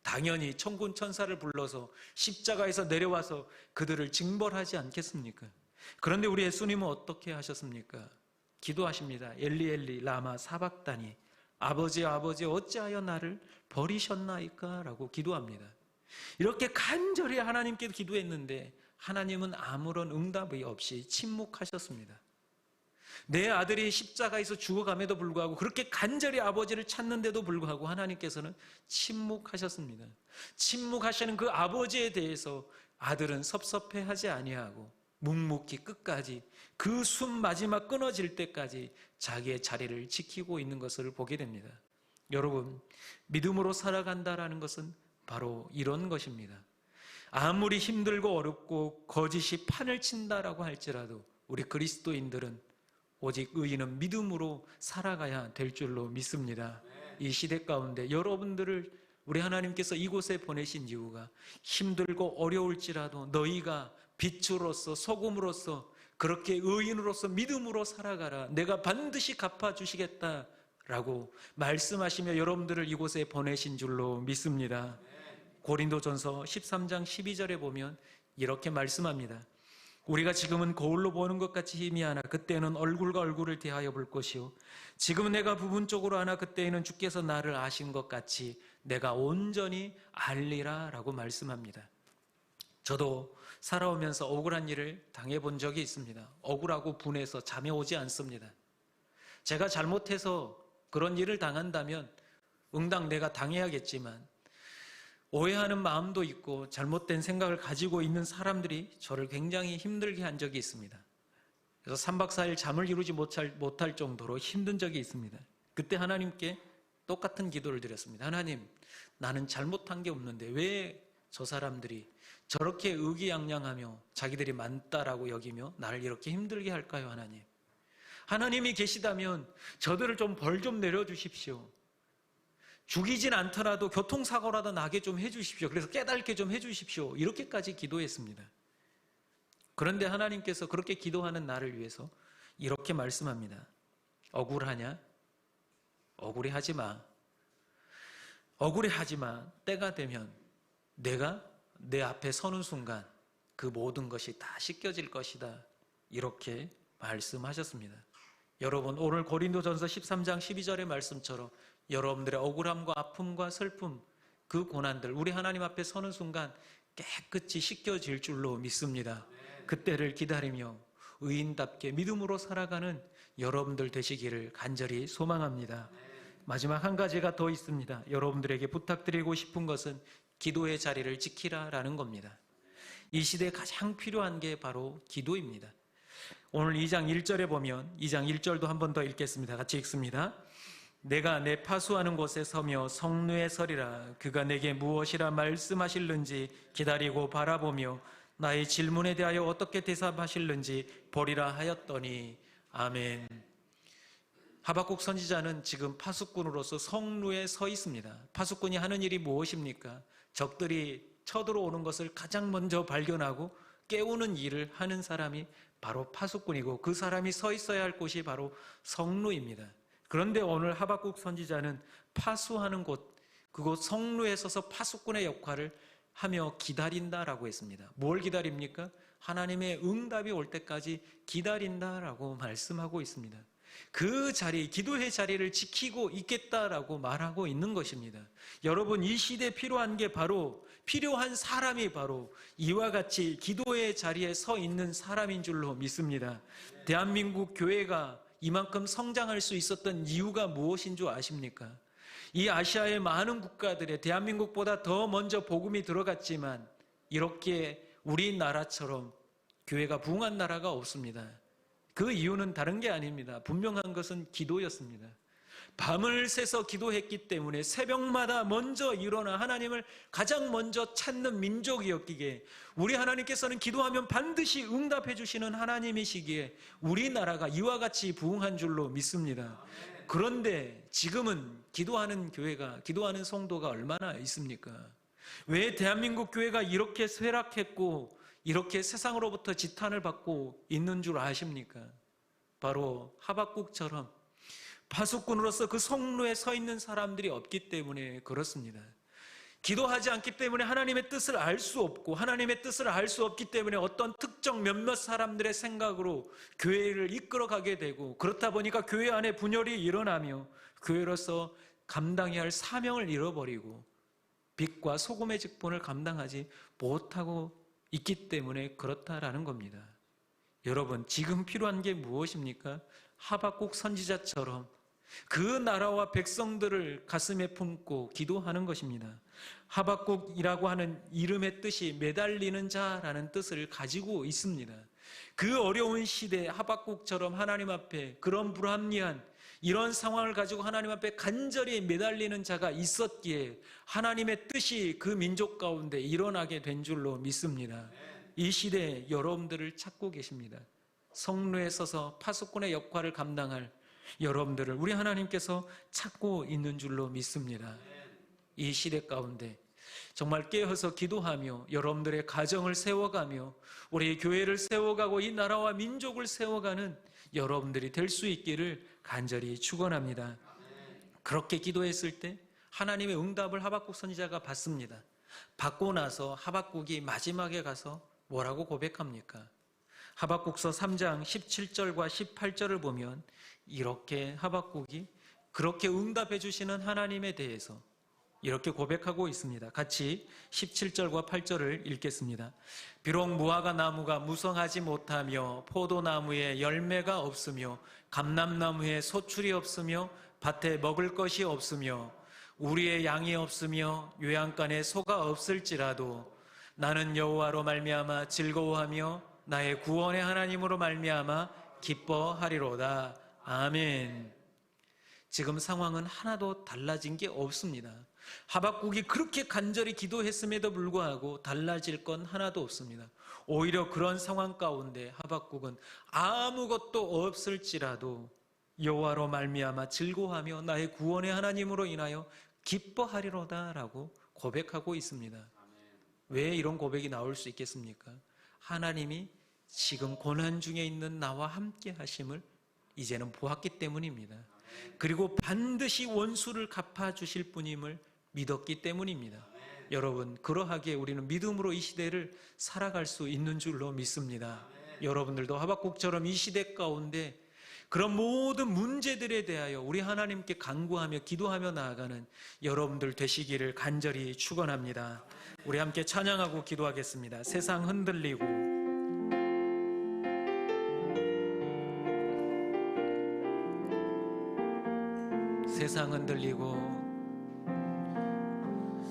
당연히 천군 천사를 불러서 십자가에서 내려와서 그들을 징벌하지 않겠습니까? 그런데 우리 예수님은 어떻게 하셨습니까? 기도하십니다. 엘리 엘리 라마 사박다니, 아버지 아버지 어찌하여 나를 버리셨나이까? 라고 기도합니다. 이렇게 간절히 하나님께 기도했는데 하나님은 아무런 응답이 없이 침묵하셨습니다. 내 아들이 십자가에서 죽어감에도 불구하고, 그렇게 간절히 아버지를 찾는데도 불구하고 하나님께서는 침묵하셨습니다. 침묵하시는 그 아버지에 대해서 아들은 섭섭해하지 아니하고 묵묵히 끝까지 그 숨 마지막 끊어질 때까지 자기의 자리를 지키고 있는 것을 보게 됩니다. 여러분, 믿음으로 살아간다라는 것은 바로 이런 것입니다. 아무리 힘들고 어렵고 거짓이 판을 친다라고 할지라도 우리 그리스도인들은 오직 의인은 믿음으로 살아가야 될 줄로 믿습니다. 이 시대 가운데 여러분들을 우리 하나님께서 이곳에 보내신 이유가 힘들고 어려울지라도 너희가 빛으로서 소금으로서 그렇게 의인으로서 믿음으로 살아가라, 내가 반드시 갚아주시겠다라고 말씀하시며 여러분들을 이곳에 보내신 줄로 믿습니다. 고린도전서 13장 12절에 보면 이렇게 말씀합니다. 우리가 지금은 거울로 보는 것 같이 희미하나 그때는 얼굴과 얼굴을 대하여 볼 것이요, 지금은 내가 부분적으로 아나 그때에는 주께서 나를 아신 것 같이 내가 온전히 알리라 라고 말씀합니다. 저도 살아오면서 억울한 일을 당해본 적이 있습니다. 억울하고 분해서 잠이 오지 않습니다. 제가 잘못해서 그런 일을 당한다면 응당 내가 당해야겠지만, 오해하는 마음도 있고 잘못된 생각을 가지고 있는 사람들이 저를 굉장히 힘들게 한 적이 있습니다. 그래서 3박 4일 잠을 이루지 못할 정도로 힘든 적이 있습니다. 그때 하나님께 똑같은 기도를 드렸습니다. 하나님, 나는 잘못한 게 없는데 왜 저 사람들이 저렇게 의기양양하며 자기들이 많다라고 여기며 나를 이렇게 힘들게 할까요? 하나님, 하나님이 계시다면 저들을 좀 벌 좀 내려주십시오. 죽이진 않더라도 교통사고라도 나게 좀 해주십시오. 그래서 깨닫게 좀 해주십시오. 이렇게까지 기도했습니다. 그런데 하나님께서 그렇게 기도하는 나를 위해서 이렇게 말씀합니다. 억울하냐? 억울해하지 마. 억울해하지 마. 때가 되면 내가 내 앞에 서는 순간 그 모든 것이 다 씻겨질 것이다. 이렇게 말씀하셨습니다. 여러분, 오늘 고린도전서 13장 12절의 말씀처럼 여러분들의 억울함과 아픔과 슬픔, 그 고난들 우리 하나님 앞에 서는 순간 깨끗이 씻겨질 줄로 믿습니다. 그때를 기다리며 의인답게 믿음으로 살아가는 여러분들 되시기를 간절히 소망합니다. 마지막 한 가지가 더 있습니다. 여러분들에게 부탁드리고 싶은 것은 기도의 자리를 지키라라는 겁니다. 이 시대에 가장 필요한 게 바로 기도입니다. 오늘 2장 1절에 보면, 2장 1절도 한 번 더 읽겠습니다. 같이 읽습니다. 내가 내 파수하는 곳에 서며 성루에 서리라. 그가 내게 무엇이라 말씀하실는지 기다리고 바라보며 나의 질문에 대하여 어떻게 대답하실는지 보리라 하였더니. 아멘. 하박국 선지자는 지금 파수꾼으로서 성루에 서 있습니다. 파수꾼이 하는 일이 무엇입니까? 적들이 쳐들어오는 것을 가장 먼저 발견하고 깨우는 일을 하는 사람이 바로 파수꾼이고, 그 사람이 서 있어야 할 곳이 바로 성루입니다. 그런데 오늘 하박국 선지자는 파수하는 곳, 그곳 성루에 서서 파수꾼의 역할을 하며 기다린다라고 했습니다. 뭘 기다립니까? 하나님의 응답이 올 때까지 기다린다라고 말씀하고 있습니다. 그 자리, 기도의 자리를 지키고 있겠다라고 말하고 있는 것입니다. 여러분, 이 시대에 필요한 게 바로, 필요한 사람이 바로 이와 같이 기도의 자리에 서 있는 사람인 줄로 믿습니다. 대한민국 교회가 이만큼 성장할 수 있었던 이유가 무엇인 줄 아십니까? 이 아시아의 많은 국가들에 대한민국보다 더 먼저 복음이 들어갔지만 이렇게 우리나라처럼 교회가 부흥한 나라가 없습니다. 그 이유는 다른 게 아닙니다. 분명한 것은 기도였습니다. 밤을 새서 기도했기 때문에 새벽마다 먼저 일어나 하나님을 가장 먼저 찾는 민족이었기에, 우리 하나님께서는 기도하면 반드시 응답해 주시는 하나님이시기에 우리나라가 이와 같이 부흥한 줄로 믿습니다. 그런데 지금은 기도하는 교회가, 기도하는 성도가 얼마나 있습니까? 왜 대한민국 교회가 이렇게 쇠락했고 이렇게 세상으로부터 지탄을 받고 있는 줄 아십니까? 바로 하박국처럼 파수꾼으로서 그 성루에 서 있는 사람들이 없기 때문에 그렇습니다. 기도하지 않기 때문에 하나님의 뜻을 알 수 없고, 하나님의 뜻을 알 수 없기 때문에 어떤 특정 몇몇 사람들의 생각으로 교회를 이끌어가게 되고, 그렇다 보니까 교회 안에 분열이 일어나며 교회로서 감당해야 할 사명을 잃어버리고 빛과 소금의 직분을 감당하지 못하고 있기 때문에 그렇다라는 겁니다. 여러분, 지금 필요한 게 무엇입니까? 하박국 선지자처럼 그 나라와 백성들을 가슴에 품고 기도하는 것입니다. 하박국이라고 하는 이름의 뜻이 매달리는 자라는 뜻을 가지고 있습니다. 그 어려운 시대에 하박국처럼 하나님 앞에 그런 불합리한 이런 상황을 가지고 하나님 앞에 간절히 매달리는 자가 있었기에 하나님의 뜻이 그 민족 가운데 일어나게 된 줄로 믿습니다. 이 시대에 여러분들을 찾고 계십니다. 성루에 서서 파수꾼의 역할을 감당할 여러분들을 우리 하나님께서 찾고 있는 줄로 믿습니다. 이 시대 가운데 정말 깨어서 기도하며 여러분들의 가정을 세워가며 우리 교회를 세워가고 이 나라와 민족을 세워가는 여러분들이 될 수 있기를 간절히 축원합니다. 그렇게 기도했을 때 하나님의 응답을 하박국 선지자가 받습니다. 받고 나서 하박국이 마지막에 가서 뭐라고 고백합니까? 하박국서 3장 17절과 18절을 보면 이렇게 하박국이 그렇게 응답해 주시는 하나님에 대해서 이렇게 고백하고 있습니다. 같이 17절과 8절을 읽겠습니다. 비록 무화과 나무가 무성하지 못하며 포도나무에 열매가 없으며 감람나무에 소출이 없으며 밭에 먹을 것이 없으며 우리의 양이 없으며 요양간에 소가 없을지라도 나는 여호와로 말미암아 즐거워하며 나의 구원의 하나님으로 말미암아 기뻐하리로다. 아멘. 지금 상황은 하나도 달라진 게 없습니다. 하박국이 그렇게 간절히 기도했음에도 불구하고 달라질 건 하나도 없습니다. 오히려 그런 상황 가운데 하박국은 아무것도 없을지라도 여호와로 말미암아 즐거워하며 나의 구원의 하나님으로 인하여 기뻐하리로다라고 고백하고 있습니다. 왜 이런 고백이 나올 수 있겠습니까? 하나님이 지금 고난 중에 있는 나와 함께 하심을 이제는 보았기 때문입니다. 그리고 반드시 원수를 갚아주실 분임을 믿었기 때문입니다. 여러분, 그러하기에 우리는 믿음으로 이 시대를 살아갈 수 있는 줄로 믿습니다. 여러분들도 하박국처럼 이 시대 가운데 그런 모든 문제들에 대하여 우리 하나님께 간구하며 기도하며 나아가는 여러분들 되시기를 간절히 축원합니다. 우리 함께 찬양하고 기도하겠습니다. 세상 흔들리고 세상 흔들리고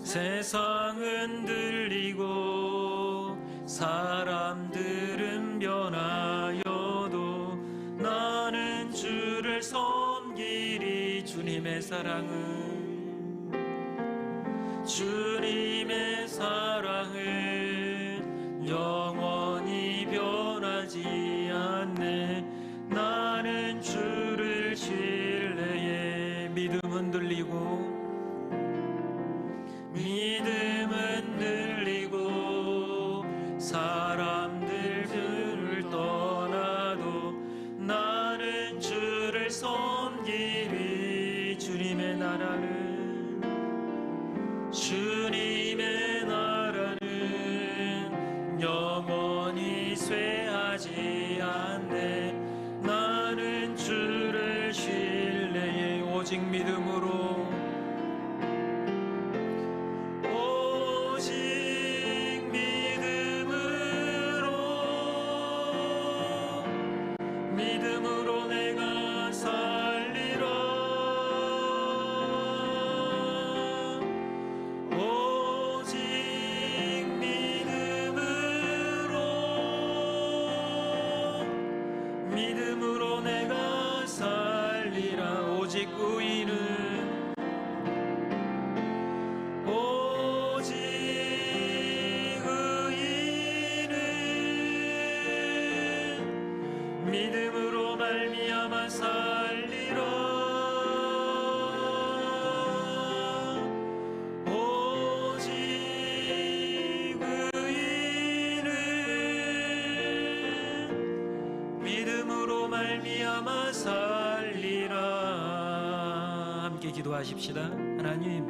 세상 흔들리고 사람들은 변하여도 나는 주를 섬기리. 주님의 사랑은 영원히 변하지 않네. 나는 주를 신뢰하리. 흔들리고 믿음은 늘리고 사람들을 떠나도 나는 주를 섬기리. 주님의 나라는 영원히 쇠하지 않네. 나는 주를 신뢰해. 오직 믿음으로 내가 살리라. 오직 믿음으로 내가 살리라. 오직 의인은 믿음으로 말미암아 살리라. 오직 의인은 믿음으로 말미암아 살리라. 함께 기도하십시다. 하나님,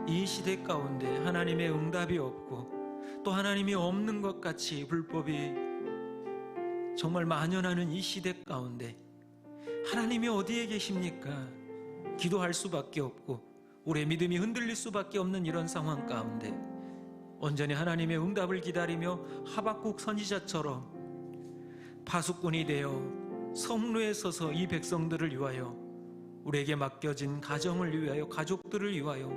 이 시대 가운데 하나님의 응답이 없고 또 하나님이 없는 것 같이 불법이 정말 만연하는 이 시대 가운데 하나님이 어디에 계십니까? 기도할 수밖에 없고 우리의 믿음이 흔들릴 수밖에 없는 이런 상황 가운데 온전히 하나님의 응답을 기다리며 하박국 선지자처럼 파수꾼이 되어 성루에 서서 이 백성들을 위하여, 우리에게 맡겨진 가정을 위하여, 가족들을 위하여,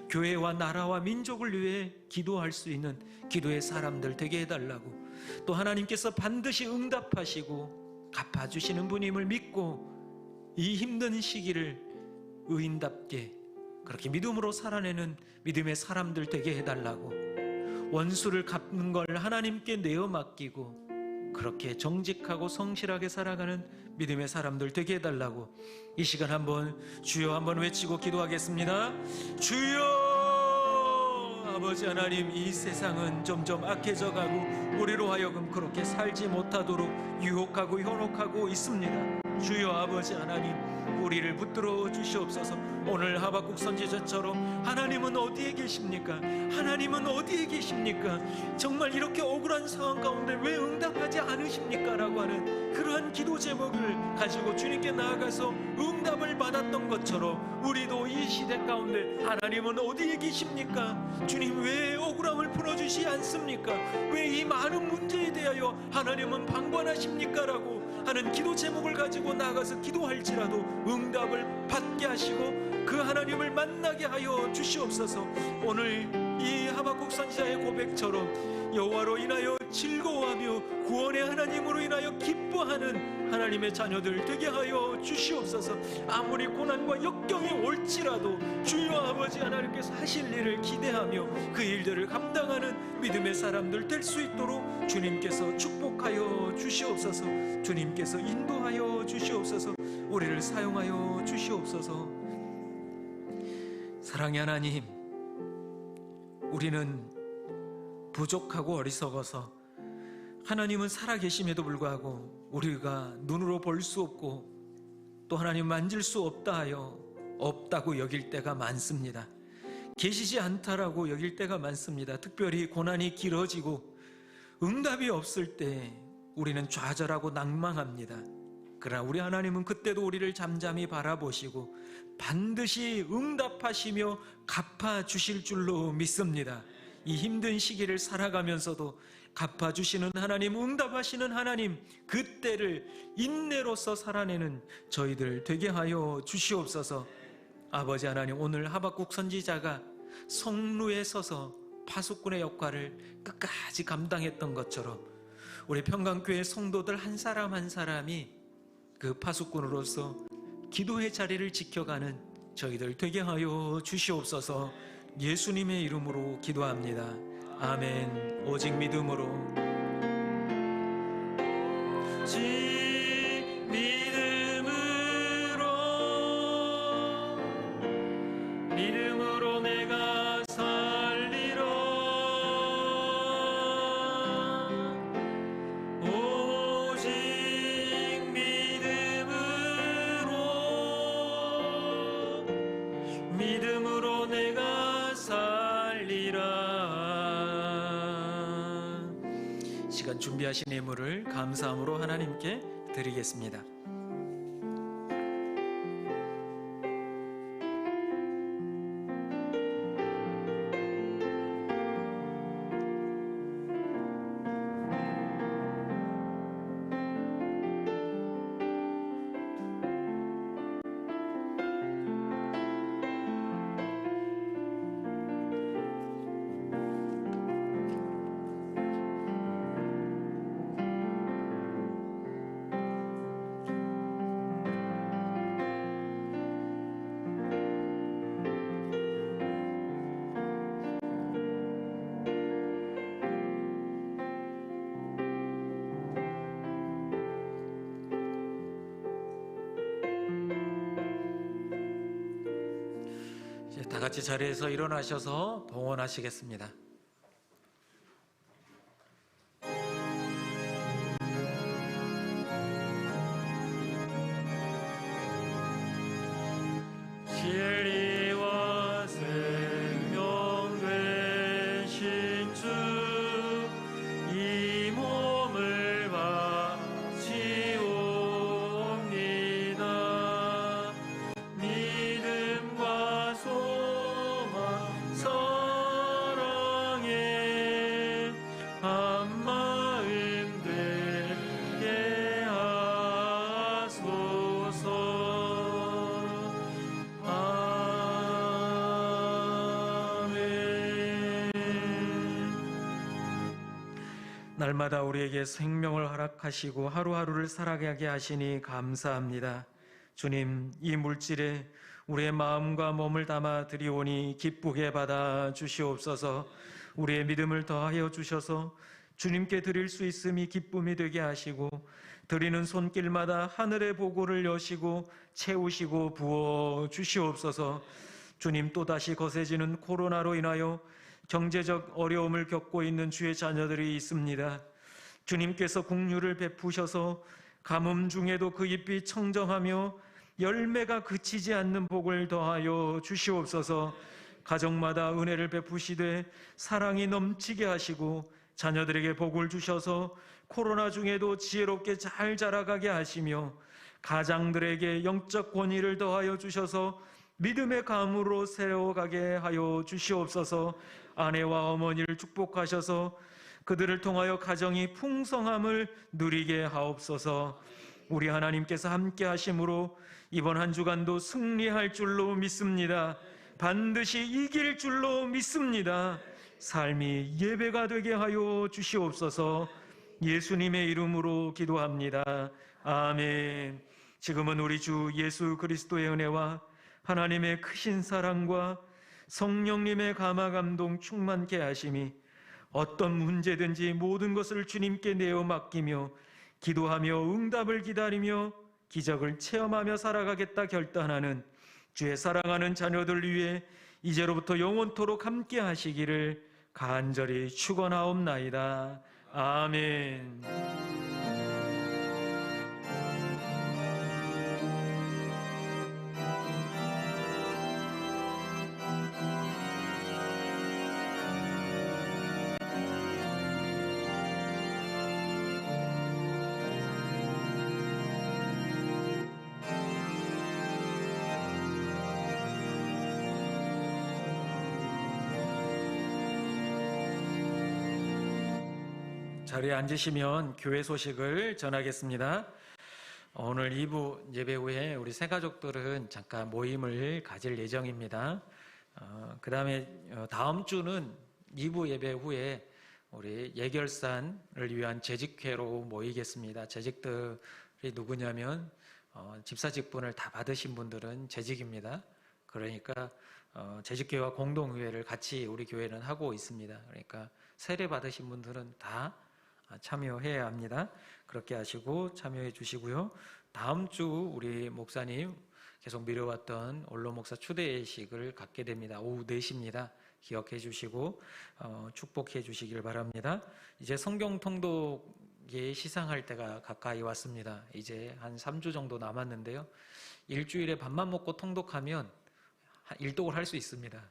교회와 나라와 민족을 위해 기도할 수 있는 기도의 사람들 되게 해달라고, 또 하나님께서 반드시 응답하시고 갚아주시는 분임을 믿고 이 힘든 시기를 의인답게 그렇게 믿음으로 살아내는 믿음의 사람들 되게 해달라고, 원수를 갚는 걸 하나님께 내어 맡기고 그렇게 정직하고 성실하게 살아가는 믿음의 사람들 되게 해달라고 이 시간 한번 주여 한번 외치고 기도하겠습니다. 주여! 아버지 하나님, 이 세상은 점점 악해져 가고 우리로 하여금 그렇게 살지 못하도록 유혹하고 현혹하고 있습니다. 주여 아버지 하나님, 우리를 붙들어 주시옵소서. 오늘 하박국 선지자처럼 하나님은 어디에 계십니까? 하나님은 어디에 계십니까? 정말 이렇게 억울한 상황 가운데 왜 응답하지 않으십니까? 라고 하는 그러한 기도 제목을 가지고 주님께 나아가서 응답을 받았던 것처럼 우리도 이 시대 가운데 하나님은 어디에 계십니까? 주님, 왜 억울함을 풀어주시지 않습니까? 왜 이 많은 문제에 대하여 하나님은 방관하십니까? 라고 하는 기도 제목을 가지고 나아가서 기도할지라도 응답을 받게 하시고 그 하나님을 만나게 하여 주시옵소서. 오늘 이 하박국 선지자의 고백처럼 여호와로 인하여 즐거워하며 구원의 하나님으로 인하여 기뻐하는 하나님의 자녀들 되게 하여 주시옵소서. 아무리 고난과 역경이 올지라도 주여 아버지 하나님께서 하실 일을 기대하며 그 일들을 감당하는 믿음의 사람들 될 수 있도록 주님께서 축복하여 주시옵소서. 주님께서 인도하여 주시옵소서. 우리를 사용하여 주시옵소서. 사랑의 하나님, 우리는 부족하고 어리석어서 하나님은 살아계심에도 불구하고 우리가 눈으로 볼 수 없고 또 하나님 만질 수 없다 하여 없다고 여길 때가 많습니다. 계시지 않다라고 여길 때가 많습니다. 특별히 고난이 길어지고 응답이 없을 때 우리는 좌절하고 낭망합니다. 그러나 우리 하나님은 그때도 우리를 잠잠히 바라보시고 반드시 응답하시며 갚아주실 줄로 믿습니다. 이 힘든 시기를 살아가면서도 갚아주시는 하나님, 응답하시는 하나님, 그 때를 인내로서 살아내는 저희들 되게 하여 주시옵소서. 아버지 하나님, 오늘 하박국 선지자가 성루에 서서 파수꾼의 역할을 끝까지 감당했던 것처럼 우리 평강교회 성도들 한 사람 한 사람이 그 파수꾼으로서 기도의 자리를 지켜가는 저희들 되게 하여 주시옵소서. 예수님의 이름으로 기도합니다. 아멘. 오직 믿음으로, 오직 믿음으로 시간 준비하신 예물을 감사함으로 하나님께 드리겠습니다. 다 같이 자리에서 일어나셔서 봉헌하시겠습니다. 진리와 생명 되신 주, 이 몸을 바치옵니다. 믿음과 소망 사랑에 한마음 되게 하소서. 날마다 우리에게 생명을 허락하시고 하루하루를 살아가게 하시니 감사합니다. 주님, 이 물질에 우리의 마음과 몸을 담아 드리오니 기쁘게 받아 주시옵소서. 우리의 믿음을 더하여 주셔서 주님께 드릴 수 있음이 기쁨이 되게 하시고, 드리는 손길마다 하늘의 보고를 여시고 채우시고 부어 주시옵소서. 주님, 또다시 거세지는 코로나로 인하여 경제적 어려움을 겪고 있는 주의 자녀들이 있습니다. 주님께서 긍휼을 베푸셔서 가뭄 중에도 그 잎이 청정하며 열매가 그치지 않는 복을 더하여 주시옵소서. 가정마다 은혜를 베푸시되 사랑이 넘치게 하시고 자녀들에게 복을 주셔서 코로나 중에도 지혜롭게 잘 자라가게 하시며, 가장들에게 영적 권위를 더하여 주셔서 믿음의 감으로 세워가게 하여 주시옵소서. 아내와 어머니를 축복하셔서 그들을 통하여 가정이 풍성함을 누리게 하옵소서. 우리 하나님께서 함께 하심으로 이번 한 주간도 승리할 줄로 믿습니다. 반드시 이길 줄로 믿습니다. 삶이 예배가 되게 하여 주시옵소서. 예수님의 이름으로 기도합니다. 아멘. 지금은 우리 주 예수 그리스도의 은혜와 하나님의 크신 사랑과 성령님의 감화 감동 충만케 하심이 어떤 문제든지 모든 것을 주님께 내어 맡기며 기도하며 응답을 기다리며 기적을 체험하며 살아가겠다 결단하는 주의 사랑하는 자녀들 위해 이제로부터 영원토록 함께 하시기를 간절히 축원하옵나이다. 아멘. 자리에 앉으시면 교회 소식을 전하겠습니다. 오늘 2부 예배 후에 우리 새 가족들은 잠깐 모임을 가질 예정입니다. 그 다음에 다음 주는 2부 예배 후에 우리 예결산을 위한 재직회로 모이겠습니다. 재직들이 누구냐면 집사 직분을 다 받으신 분들은 재직입니다. 그러니까 재직회와 공동회를 같이 우리 교회는 하고 있습니다. 그러니까 세례 받으신 분들은 다 참여해야 합니다. 그렇게 하시고 참여해 주시고요. 다음 주 우리 목사님 계속 미뤄왔던 원로 목사 추대 예식을 갖게 됩니다. 오후 4시입니다. 기억해 주시고 축복해 주시길 바랍니다. 이제 성경 통독에 시상할 때가 가까이 왔습니다. 이제 한 3주 정도 남았는데요. 일주일에 밥만 먹고 통독하면 일독을 할 수 있습니다.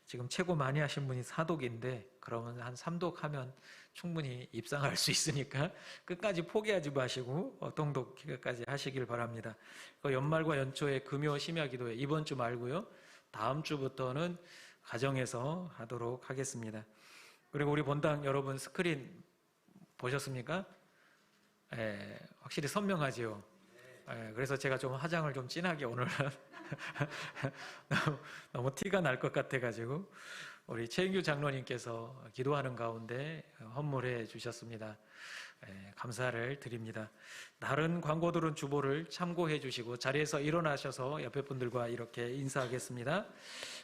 지금 최고 많이 하신 분이 4독인데 그러면 한 3독 하면 충분히 입상할 수 있으니까 끝까지 포기하지 마시고 동독까지 하시길 바랍니다. 연말과 연초에 금요 심야 기도회 이번 주 말고요. 다음 주부터는 가정에서 하도록 하겠습니다. 그리고 우리 본당 여러분 스크린 보셨습니까? 확실히 선명하지요. 그래서 제가 좀 화장을 좀 진하게 오늘은 너무 티가 날 것 같아가지고 우리 최인규 장로님께서 기도하는 가운데 헌물해 주셨습니다. 감사를 드립니다. 다른 광고들은 주보를 참고해 주시고 자리에서 일어나셔서 옆에 분들과 이렇게 인사하겠습니다.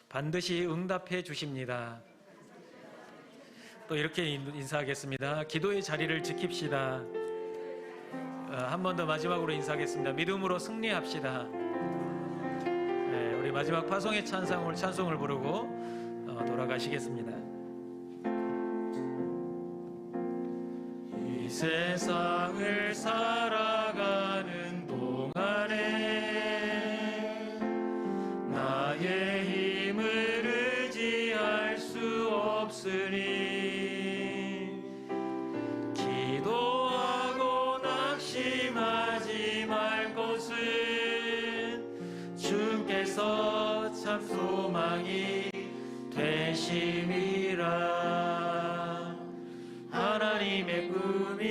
반드시 응답해 주십니다. 또 이렇게 인사하겠습니다. 기도의 자리를 지킵시다. 한 번 더 마지막으로 인사하겠습니다. 믿음으로 승리합시다. 우리 마지막 파송의 찬송을 부르고 돌아가시겠습니다. 이 세상을 살아가는 동안에 나의 힘을 의지할 수 없으니 기도하고 낙심하지 말 것은 주께서 참 소망이 되심이라. 하나님의 꿈이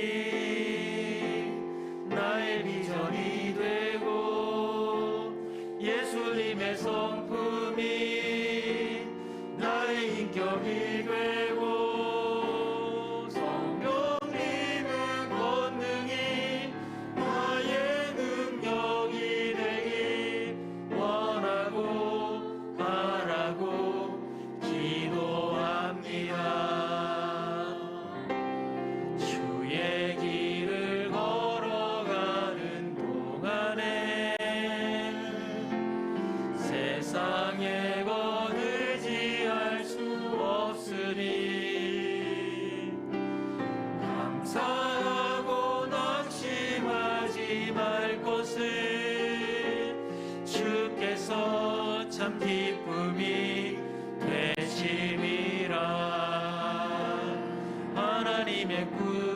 나의 비전이 되고 예수님의 성품이 나의 인격이 되고 성령님의 권능이 나의 능력이 되길 원하고 바라고 기도합니다. 주의 길을 걸어가는 동안에 세상에 건 의지할 수 없으니 감사하고 낙심하지 말 것은 주께서 참 기쁨이 되심이라. 하나님의 꿈